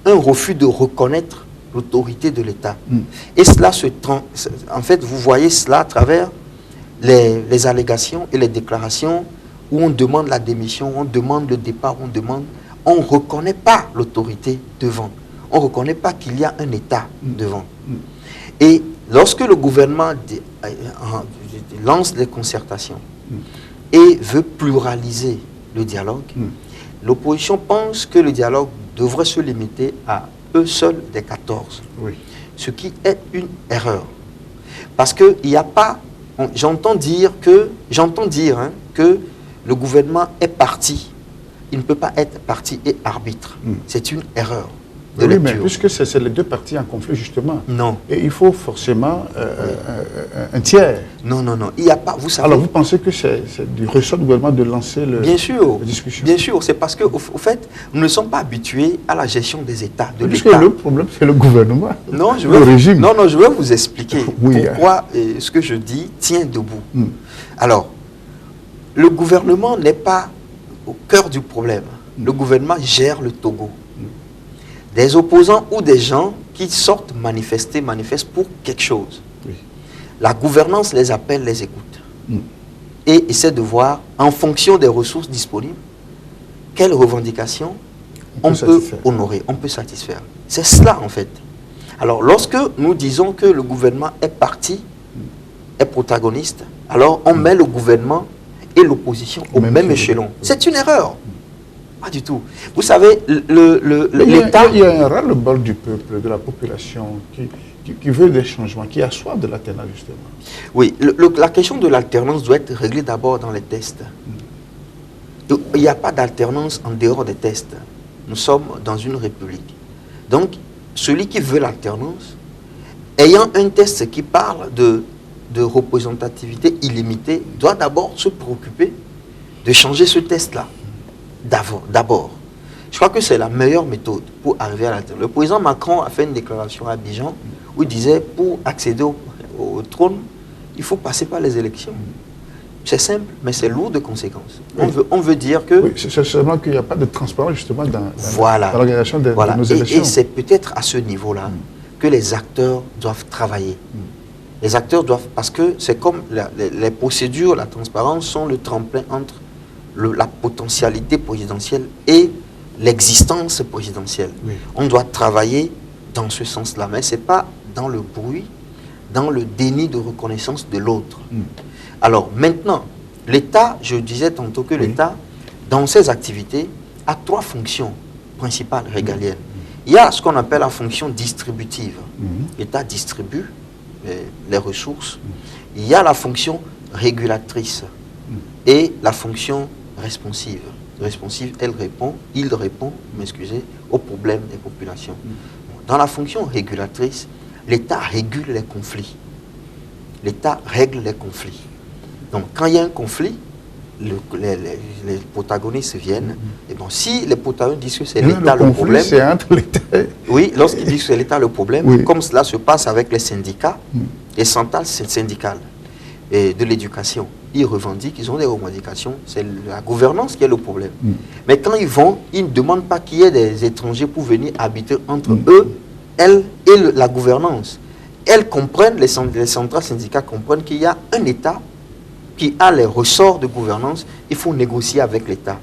un refus de reconnaître l'autorité de l'État. Et cela en fait, vous voyez cela à travers les allégations et les déclarations où on demande la démission, on demande le départ, on ne reconnaît pas l'autorité devant. On ne reconnaît pas qu'il y a un État devant. Et lorsque le gouvernement lance les concertations et veut pluraliser le dialogue, l'opposition pense que le dialogue devrait se limiter à eux seuls des 14. Oui. Ce qui est une erreur. Parce qu'il n'y a pas... J'entends dire que le gouvernement est parti. Il ne peut pas être parti et arbitre. C'est une erreur de lecture. Mais puisque c'est les deux parties en conflit, justement. Non. Et il faut forcément un tiers. Non. Il n'y a pas... Vous savez... Alors, vous pensez que c'est du ressort du gouvernement de lancer la discussion? Bien sûr. C'est parce qu'au fait, nous ne sommes pas habitués à la gestion des États, de Puisque l'État. le problème, c'est le gouvernement. Non, je vais vous expliquer pourquoi ce que je dis tient debout. Alors, le gouvernement n'est pas au cœur du problème. Le gouvernement gère le Togo. Des opposants ou des gens qui sortent manifestent pour quelque chose. Oui. La gouvernance les appelle, les écoute. Et essaie de voir, en fonction des ressources disponibles, quelles revendications on peut honorer, on peut satisfaire. C'est cela, en fait. Alors, lorsque nous disons que le gouvernement est parti, est protagoniste, alors on met le gouvernement et l'opposition au même échelon. C'est une erreur. Pas du tout. Vous savez, l'État... Il y a un ras-le-bol du peuple, de la population, qui veut des changements, qui a soif de l'alternance, justement. Oui, la question de l'alternance doit être réglée d'abord dans les tests. Il n'y a pas d'alternance en dehors des tests. Nous sommes dans une république. Donc, celui qui veut l'alternance, ayant un test qui parle de de représentativité illimitée doit d'abord se préoccuper de changer ce test-là. D'abord. Je crois que c'est la meilleure méthode pour arriver à l'atteindre. Le président Macron a fait une déclaration à Abidjan où il disait pour accéder au trône, il faut passer par les élections. C'est simple, mais c'est lourd de conséquences. Oui. On veut dire que... Oui, c'est seulement qu'il n'y a pas de transparence justement dans l'organisation de nos élections. Et c'est peut-être à ce niveau-là que les acteurs doivent travailler. Les acteurs doivent... Parce que c'est comme les procédures, la transparence sont le tremplin entre la potentialité présidentielle et l'existence présidentielle. Oui. On doit travailler dans ce sens-là, mais ce n'est pas dans le bruit, dans le déni de reconnaissance de l'autre. Alors maintenant, l'État, je disais tantôt que l'État, dans ses activités, a 3 fonctions principales régaliennes. Il y a ce qu'on appelle la fonction distributive. L'État distribue les ressources. Il y a la fonction régulatrice et la fonction responsive. Responsive, il répond, aux problèmes des populations. Dans la fonction régulatrice, l'État régule les conflits. L'État règle les conflits. Donc, quand il y a un conflit, les protagonistes viennent. Et bon, si les protagonistes disent que c'est l'État le problème... c'est entre l'État... Oui, lorsqu'ils disent que c'est l'État le problème, comme cela se passe avec les syndicats, les centrales syndicales et de l'éducation, ils revendiquent, ils ont des revendications, c'est la gouvernance qui est le problème. Mais quand ils vont, ils ne demandent pas qu'il y ait des étrangers pour venir habiter entre eux, elles et la gouvernance. Elles comprennent, les centrales syndicales comprennent qu'il y a un État qui a les ressorts de gouvernance, il faut négocier avec l'État.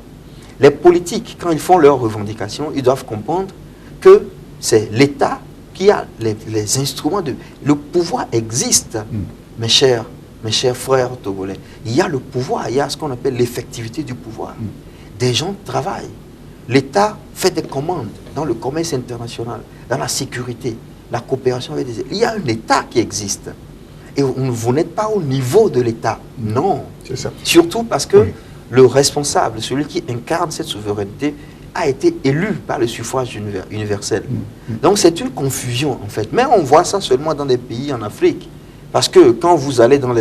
Les politiques, quand ils font leurs revendications, ils doivent comprendre que c'est l'État qui a les instruments de... Le pouvoir existe, mes chers frères togolais. Il y a le pouvoir, il y a ce qu'on appelle l'effectivité du pouvoir. Des gens travaillent. L'État fait des commandes dans le commerce international, dans la sécurité, la coopération avec des... Il y a un État qui existe. Et vous n'êtes pas au niveau de l'État. Non. C'est ça. Surtout parce que le responsable, celui qui incarne cette souveraineté, a été élu par le suffrage universel. Donc c'est une confusion en fait. Mais on voit ça seulement dans des pays en Afrique. Parce que quand vous allez dans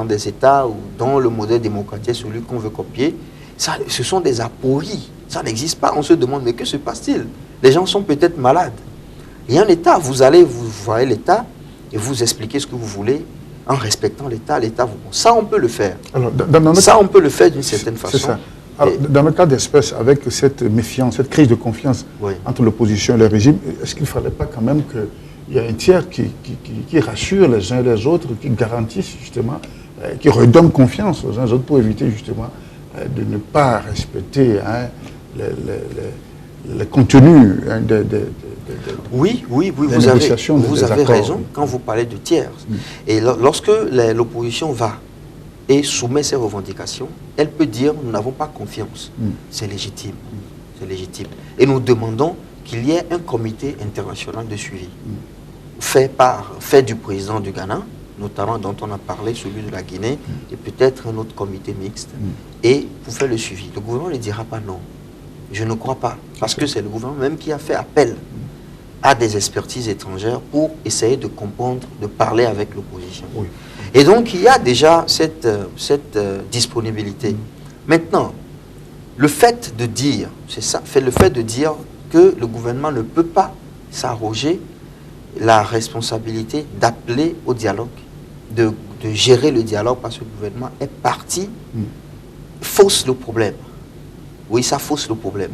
des États ou dans le modèle démocratique, celui qu'on veut copier, ça, ce sont des apories. Ça n'existe pas. On se demande, mais que se passe-t-il? Les gens sont peut-être malades. Il y a un État. Vous voyez l'État et vous expliquez ce que vous voulez en respectant l'État. L'État vous... Ça, on peut le faire. Alors, on peut le faire d'une certaine façon. C'est ça. Alors, dans le cas d'espèce, avec cette méfiance, cette crise de confiance entre l'opposition et le régime, est-ce qu'il ne fallait pas quand même qu'il y ait un tiers qui rassure les uns et les autres, qui garantisse justement, qui redonne confiance aux uns et aux autres pour éviter justement de ne pas respecter les contenus Oui, vous avez raison quand vous parlez de tiers. Et lorsque l'opposition va et soumet ses revendications, elle peut dire nous n'avons pas confiance. C'est légitime. C'est légitime. Et nous demandons qu'il y ait un comité international de suivi fait du président du Ghana, notamment dont on a parlé, celui de la Guinée, et peut-être un autre comité mixte, et pour faire le suivi. Le gouvernement ne dira pas non. Je ne crois pas, parce que c'est le gouvernement même qui a fait appel à des expertises étrangères pour essayer de comprendre, de parler avec l'opposition. Oui. Et donc, il y a déjà cette disponibilité. Maintenant, le fait de dire, c'est ça, le fait de dire que le gouvernement ne peut pas s'arroger la responsabilité d'appeler au dialogue, de gérer le dialogue parce que le gouvernement est parti, fausse le problème. Oui, ça fausse le problème.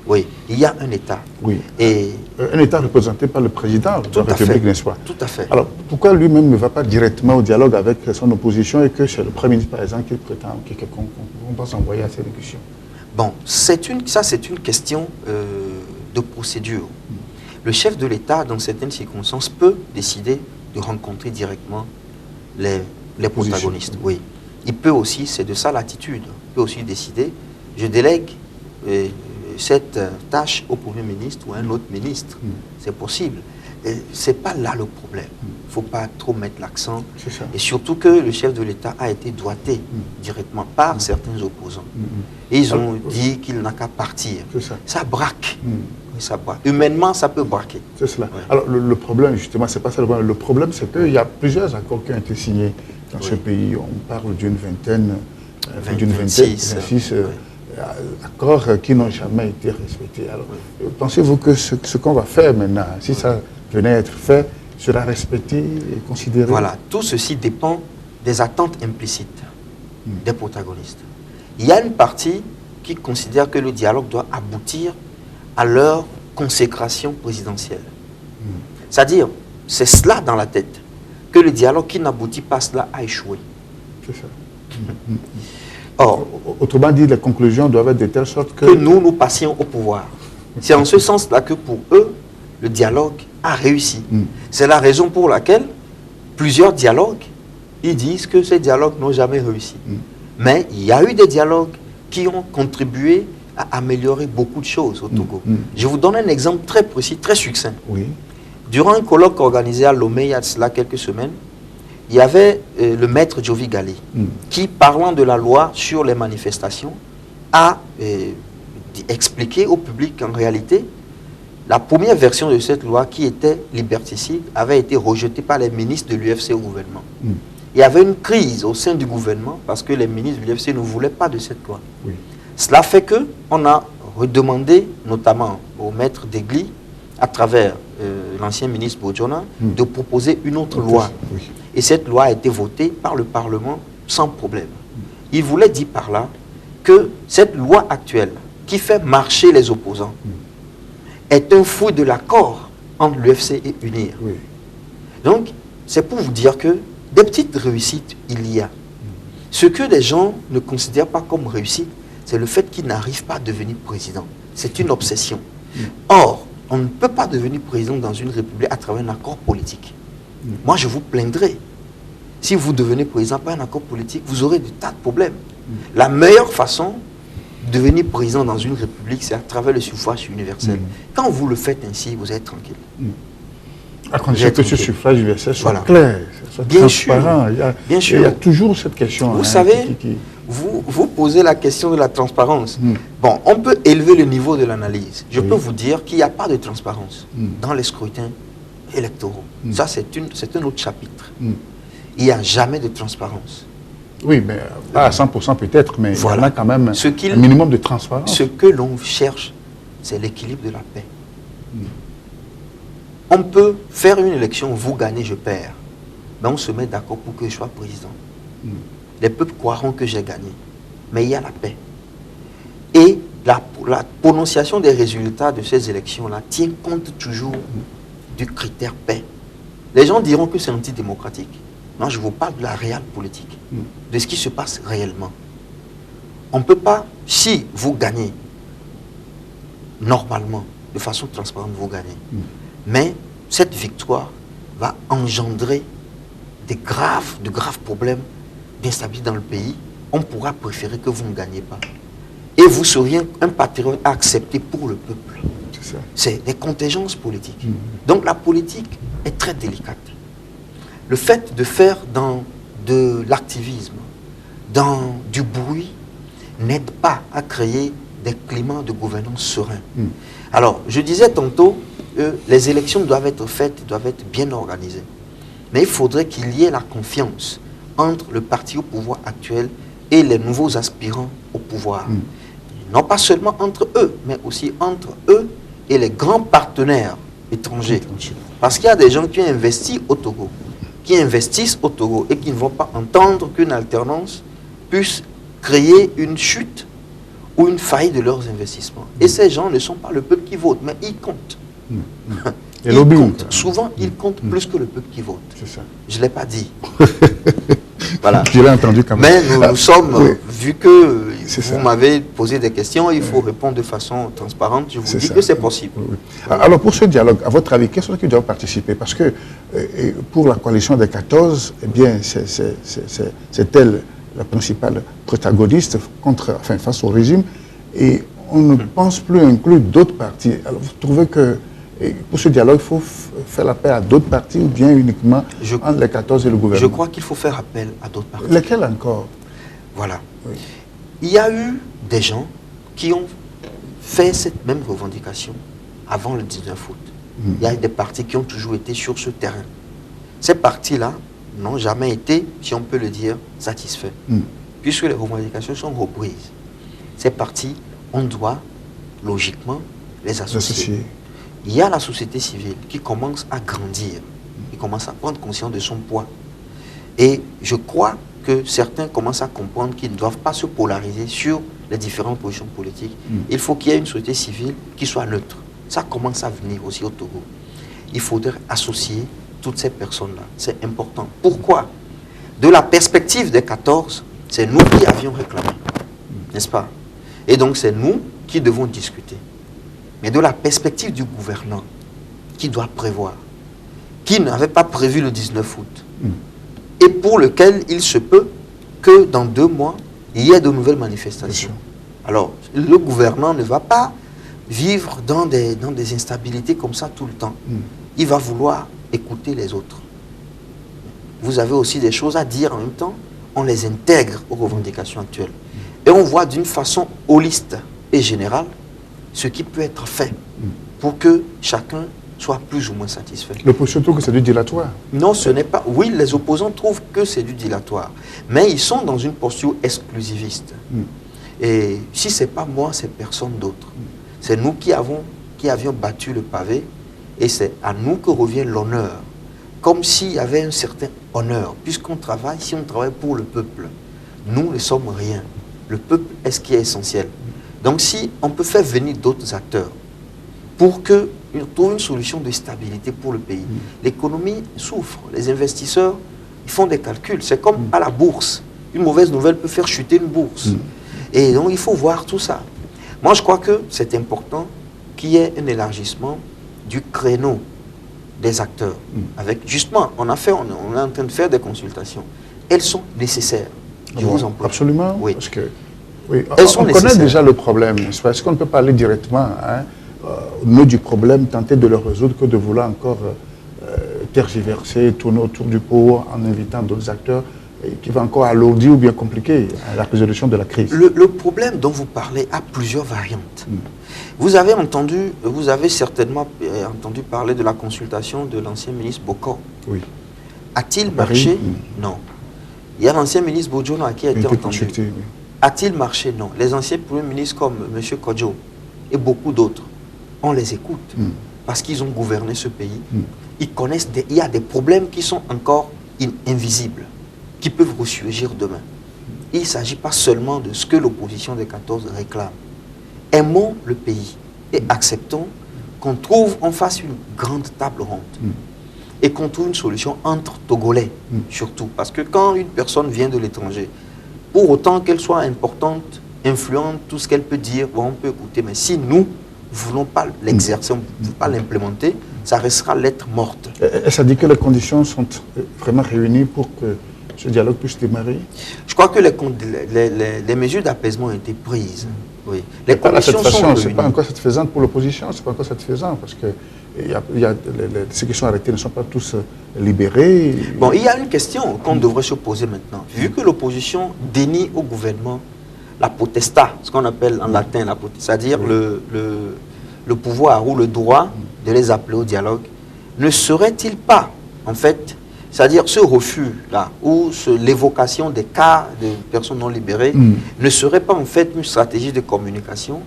Oui, il y a un État. Oui. Et un État représenté par le président de la République, n'est-ce pas? Tout à fait. Alors, pourquoi lui-même ne va pas directement au dialogue avec son opposition et que c'est le Premier ministre, par exemple, qu'il prétend qu'on va s'envoyer à ces discussions? Bon, c'est une question de procédure. Le chef de l'État, dans certaines circonstances, peut décider de rencontrer directement les protagonistes. Oui. Il peut aussi, c'est de ça l'attitude, il peut aussi décider, je délègue cette tâche au Premier ministre ou à un autre ministre. C'est possible. Ce n'est pas là le problème. Il ne faut pas trop mettre l'accent. Et surtout que le chef de l'État a été doigté directement par certains opposants. Et ils ont dit qu'il n'a qu'à partir. Ça braque. Oui, ça braque. Humainement, ça peut braquer. C'est cela. Ouais. Alors, le problème, justement, c'est pas ça le problème. Le problème, c'est qu'il y a plusieurs accords qui ont été signés dans ce pays. On parle d'une vingtaine, 26 accords qui n'ont jamais été respectés. Alors, pensez-vous que ce qu'on va faire maintenant, si ça venait à être fait, sera respecté et considéré? Voilà, tout ceci dépend des attentes implicites des protagonistes. Il y a une partie qui considère que le dialogue doit aboutir à leur consécration présidentielle. C'est-à-dire, c'est cela dans la tête, que le dialogue qui n'aboutit pas à cela a échoué. C'est ça. Or, Autrement dit, les conclusions doivent être de telle sorte que... que nous passions au pouvoir. C'est en ce sens-là que pour eux, le dialogue a réussi. C'est la raison pour laquelle plusieurs dialogues, ils disent que ces dialogues n'ont jamais réussi. Mais il y a eu des dialogues qui ont contribué à améliorer beaucoup de choses au Togo. Je vous donne un exemple très précis, très succinct. Oui. Durant un colloque organisé à Lomé il y a de cela quelques semaines, il y avait le maître Jovi Gali qui, parlant de la loi sur les manifestations, a expliqué au public qu'en réalité, la première version de cette loi, qui était liberticide, avait été rejetée par les ministres de l'UFC au gouvernement. Il y avait une crise au sein du gouvernement parce que les ministres de l'UFC ne voulaient pas de cette loi. Oui. Cela fait qu'on a redemandé, notamment au maître Degli, à travers l'ancien ministre Bojona, de proposer une autre loi. Oui. Et cette loi a été votée par le Parlement sans problème. Il voulait dire par là que cette loi actuelle, qui fait marcher les opposants, est un fruit de l'accord entre l'UFC et UNIR. Oui. Donc, c'est pour vous dire que des petites réussites, il y a. Ce que les gens ne considèrent pas comme réussite, c'est le fait qu'ils n'arrivent pas à devenir président. C'est une obsession. Or, on ne peut pas devenir président dans une république à travers un accord politique. Moi, je vous plaindrai. Si vous devenez président par un accord politique, vous aurez des tas de problèmes. La meilleure façon de devenir président dans une république, c'est à travers le suffrage universel. Quand vous le faites ainsi, vous êtes tranquille. À condition que ce suffrage universel soit Voilà. clair, soit Bien transparent. sûr. Bien sûr. Il y a toujours cette question. Vous savez, vous posez la question de la transparence. Bon, on peut élever le niveau de l'analyse. Je peux vous dire qu'il n'y a pas de transparence dans les scrutins électoraux. Ça, c'est un autre chapitre. Il n'y a jamais de transparence. Oui, mais pas à 100% peut-être, mais Voilà. il y en a quand même Ce qu'il- un minimum de transparence. Ce que l'on cherche, c'est l'équilibre de la paix. On peut faire une élection, vous gagnez, je perds. Mais on se met d'accord pour que je sois président. Les peuples croiront que j'ai gagné. Mais il y a la paix. Et la prononciation des résultats de ces élections-là tient compte toujours du critère paix. Les gens diront que c'est antidémocratique. Moi, je vous parle de la réelle politique, de ce qui se passe réellement. On ne peut pas, si vous gagnez, normalement, de façon transparente, vous gagnez. Mais cette victoire va engendrer de graves problèmes d'instabilité dans le pays. On pourra préférer que vous ne gagnez pas. Et vous seriez un patriote à accepter pour le peuple. C'est ça. C'est des contingences politiques. Donc la politique est très délicate. Le fait de faire de l'activisme, dans du bruit, n'aide pas à créer des climats de gouvernance sereins. Alors, je disais tantôt que les élections doivent être faites, doivent être bien organisées. Mais il faudrait qu'il y ait la confiance entre le parti au pouvoir actuel et les nouveaux aspirants au pouvoir. Non pas seulement entre eux, mais aussi entre eux et les grands partenaires étrangers. Parce qu'il y a des gens qui ont investi au Togo, qui investissent au Togo et qui ne vont pas entendre qu'une alternance puisse créer une chute ou une faillite de leurs investissements. Et ces gens ne sont pas le peuple qui vote, mais ils comptent. Et Ils lobbying, comptent. quoi. Souvent, ils comptent plus que le peuple qui vote. C'est ça. Je ne l'ai pas dit. Voilà. Je l'ai entendu quand même. Mais nous sommes, oui. vu que C'est vous ça. m'avez posé des questions, il faut répondre de façon transparente. Je vous C'est dis ça. que c'est possible. Oui, oui. Alors, pour ce dialogue, à votre avis, quels sont ceux qui doivent participer? Parce que pour la coalition des 14, eh bien, c'est elle la principale protagoniste face au régime. Et on ne pense plus inclure d'autres partis. Alors, vous trouvez que pour ce dialogue, il faut faire appel à d'autres partis ou bien uniquement entre les 14 et le gouvernement? Je crois qu'il faut faire appel à d'autres partis. Lesquels encore? Voilà. Oui. Il y a eu des gens qui ont fait cette même revendication avant le 19 août. Il y a des partis qui ont toujours été sur ce terrain. Ces partis-là n'ont jamais été, si on peut le dire, satisfaits. Puisque les revendications sont reprises. Ces partis, on doit logiquement les associer. Il y a la société civile qui commence à grandir, qui commence à prendre conscience de son poids. Et je crois que certains commencent à comprendre qu'ils ne doivent pas se polariser sur les différentes positions politiques. Il faut qu'il y ait une société civile qui soit neutre. Ça commence à venir aussi au Togo. Il faudrait associer toutes ces personnes-là. C'est important. Pourquoi? De la perspective des 14, c'est nous qui avions réclamé, n'est-ce pas? Et donc c'est nous qui devons discuter. Mais de la perspective du gouvernant, qui doit prévoir, qui n'avait pas prévu le 19 août, et pour lequel il se peut que dans 2 mois, il y ait de nouvelles manifestations. Alors, le gouvernant ne va pas vivre dans des instabilités comme ça tout le temps. Il va vouloir écouter les autres. Vous avez aussi des choses à dire en même temps, on les intègre aux revendications actuelles. Et on voit d'une façon holiste et générale ce qui peut être fait pour que chacun soit plus ou moins satisfait. L'opposition trouve que c'est du dilatoire. Non, ce n'est pas... Oui, les opposants trouvent que c'est du dilatoire. Mais ils sont dans une posture exclusiviste. Et si ce n'est pas moi, c'est personne d'autre. C'est nous qui avions battu le pavé et c'est à nous que revient l'honneur. Comme s'il y avait un certain honneur. Puisqu'on travaille, si on travaille pour le peuple, nous ne sommes rien. Le peuple est ce qui est essentiel. Donc si on peut faire venir d'autres acteurs pour qu'on trouve une solution de stabilité pour le pays, l'économie souffre. Les investisseurs, ils font des calculs. C'est comme à la bourse. Une mauvaise nouvelle peut faire chuter une bourse. Et donc il faut voir tout ça. Moi je crois que c'est important qu'il y ait un élargissement du créneau des acteurs. Avec, justement, on est en train de faire des consultations. Elles sont nécessaires. Je vous en prie. Absolument. Oui. Parce que, oui, on connaît déjà le problème. Est-ce qu'on ne peut pas aller directement au nœud du problème, tenter de le résoudre, que de vouloir encore tergiverser, tourner autour du pot en invitant d'autres acteurs qui va encore alourdir ou bien compliquer la résolution de la crise? Le problème dont vous parlez a plusieurs variantes. Vous avez certainement entendu parler de la consultation de l'ancien ministre Boko. Oui. A-t-il marché? Non. Il y a l'ancien ministre Bodjono qui a été entendu. Oui. A-t-il marché? Non. Les anciens premiers ministres comme M. Kodjo et beaucoup d'autres, on les écoute parce qu'ils ont gouverné ce pays. Ils connaissent, il y a des problèmes qui sont encore invisibles, qui peuvent ressurgir demain. Il ne s'agit pas seulement de ce que l'opposition des 14 réclame. Aimons le pays et acceptons qu'on trouve, on fasse une grande table ronde et qu'on trouve une solution entre Togolais, surtout. Parce que quand une personne vient de l'étranger, pour autant qu'elle soit importante, influente, tout ce qu'elle peut dire, bon, on peut écouter, mais si nous ne voulons pas l'exercer, on ne veut pas l'implémenter, ça restera lettre morte. Et ça dit que les conditions sont vraiment réunies pour que ce dialogue puisse démarrer? Je crois que les mesures d'apaisement ont été prises. Oui. Les conditions sont réunies. Ce n'est pas encore satisfaisant pour l'opposition, ce n'est pas encore satisfaisant parce que ceux qui sont arrêtés ne sont pas tous libérés. Bon, il y a une question qu'on devrait se poser maintenant. Vu que l'opposition dénie au gouvernement la potestas, ce qu'on appelle en latin la potestas, c'est-à-dire le pouvoir ou le droit de les appeler au dialogue, ne serait-il pas, en fait, c'est-à-dire ce refus-là, ou l'évocation des cas de personnes non libérées, ne serait pas en fait une stratégie de communication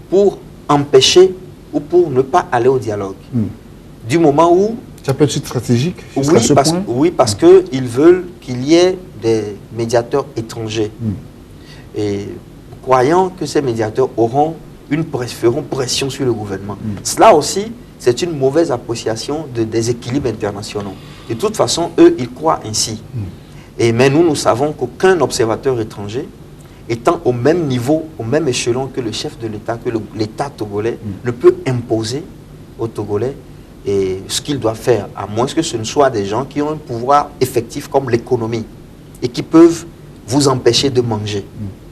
pour empêcher ou pour ne pas aller au dialogue? Du moment où... Ça peut être stratégique? Oui, parce qu'ils veulent qu'il y ait des médiateurs étrangers. Et croyant que ces médiateurs feront pression sur le gouvernement. Cela aussi, c'est une mauvaise appréciation des équilibres internationaux. De toute façon, eux, ils croient ainsi. Mais nous savons qu'aucun observateur étranger, étant au même niveau, au même échelon que le chef de l'État, que l'État togolais, ne peut imposer aux Togolais ce qu'ils doivent faire, à moins que ce ne soit des gens qui ont un pouvoir effectif comme l'économie et qui peuvent vous empêcher de manger.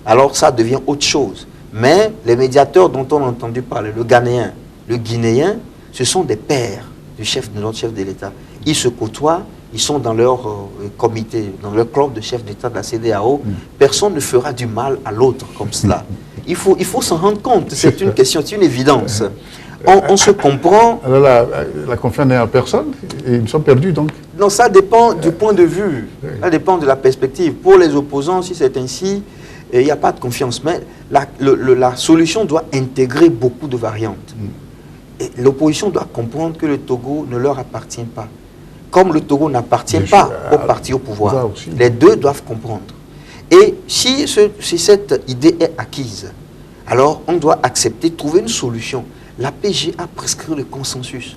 Alors ça devient autre chose. Mais les médiateurs dont on a entendu parler, le Ghanéen, le Guinéen, ce sont des pairs de notre chef de l'État. Ils se côtoient, ils sont dans leur comité, dans leur club de chef d'État de la CEDEAO. Personne ne fera du mal à l'autre comme cela. Il faut s'en rendre compte, c'est une question, c'est une évidence. on se comprend. Alors la confiance n'est en personne et ils sont perdus donc. Non, ça dépend du point de vue, ça dépend de la perspective. Pour les opposants, si c'est ainsi, il n'y a pas de confiance. Mais la solution doit intégrer beaucoup de variantes. Et l'opposition doit comprendre que le Togo ne leur appartient pas. Comme le Togo n'appartient pas au parti au pouvoir. Les deux doivent comprendre. Et si cette idée est acquise, alors on doit accepter, trouver une solution. La PG a prescrit le consensus.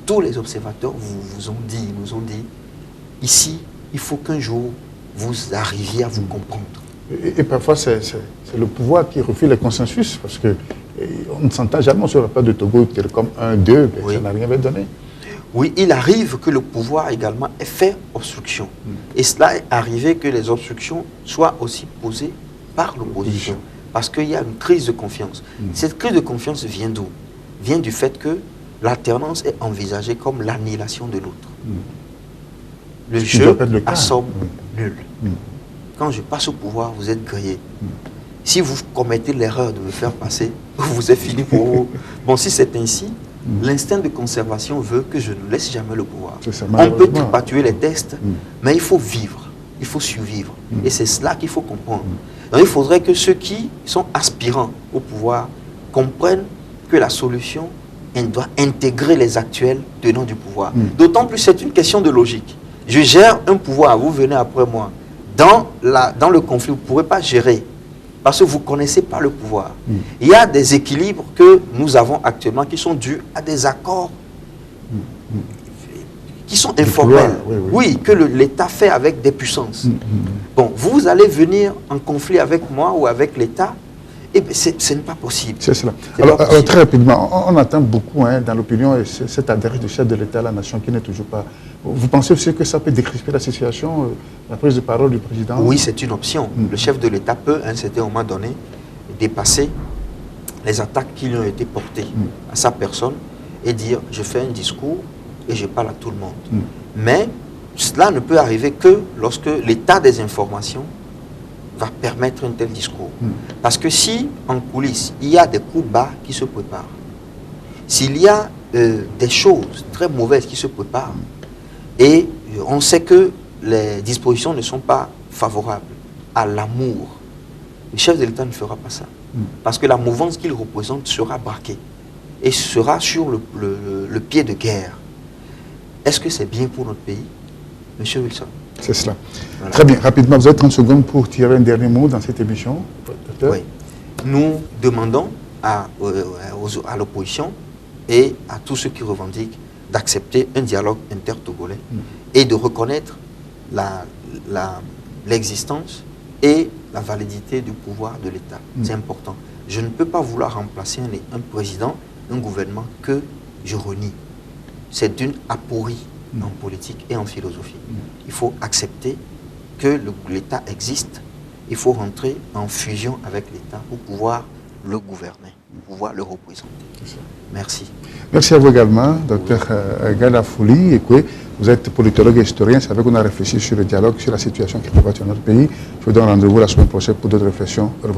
Tous les observateurs nous ont dit, ici, il faut qu'un jour, vous arriviez à vous comprendre. Et parfois, c'est le pouvoir qui refuse le consensus, parce qu'on ne s'entend jamais, on ne sera pas de Togo comme 1, 2, ça n'a rien donné. Oui, il arrive que le pouvoir également ait fait obstruction. Et cela est arrivé que les obstructions soient aussi posées par l'opposition. Parce qu'il y a une crise de confiance. Cette crise de confiance vient d'où? Vient du fait que l'alternance est envisagée comme l'annihilation de l'autre. Le jeu à somme nulle. Quand je passe au pouvoir, vous êtes grillé. Si vous commettez l'erreur de me faire passer, vous êtes fini pour vous. Bon, si c'est ainsi, l'instinct de conservation veut que je ne laisse jamais le pouvoir. On peut tripatuer les tests, mais il faut vivre, il faut survivre. Et c'est cela qu'il faut comprendre. Donc, il faudrait que ceux qui sont aspirants au pouvoir comprennent que la solution doit intégrer les actuels tenants du pouvoir. D'autant plus, c'est une question de logique. Je gère un pouvoir, vous venez après moi. Dans le conflit, vous ne pourrez pas gérer parce que vous ne connaissez pas le pouvoir. Il y a des équilibres que nous avons actuellement qui sont dus à des accords qui sont informels. Oui, que l'État fait avec des puissances. Bon, vous allez venir en conflit avec moi ou avec l'État, et ce n'est pas possible. C'est cela. Alors, très rapidement, on attend beaucoup dans l'opinion cette adresse du chef de l'État à la nation qui n'est toujours pas... Vous pensez aussi que ça peut décrisper la situation, la prise de parole du président? Oui, c'est une option. Le chef de l'État peut, à un certain moment donné, dépasser les attaques qui lui ont été portées à sa personne et dire « je fais un discours et je parle à tout le monde ». Mais cela ne peut arriver que lorsque l'état des informations va permettre un tel discours. Parce que si, en coulisses, il y a des coups bas qui se préparent, s'il y a des choses très mauvaises qui se préparent, et on sait que les dispositions ne sont pas favorables à l'amour, le chef de l'État ne fera pas ça. Parce que la mouvance qu'il représente sera braquée et sera sur le pied de guerre. Est-ce que c'est bien pour notre pays, Monsieur Wilson? C'est cela. Voilà. Très bien. Rapidement, vous avez 30 secondes pour tirer un dernier mot dans cette émission. Oui. Nous demandons à l'opposition et à tous ceux qui revendiquent d'accepter un dialogue inter-togolais et de reconnaître l'existence et la validité du pouvoir de l'État. C'est important. Je ne peux pas vouloir remplacer un président, un gouvernement que je renie. C'est d'une aporie en politique et en philosophie. Il faut accepter que l'État existe. Il faut rentrer en fusion avec l'État pour pouvoir le gouverner, pour pouvoir le représenter. Merci. Merci à vous également, Dr Gala Fouli. Vous êtes politologue et historien. C'est vrai qu'on a réfléchi sur le dialogue, sur la situation qui prévaut dans notre pays. Je vous donne rendez-vous la semaine prochaine pour d'autres réflexions.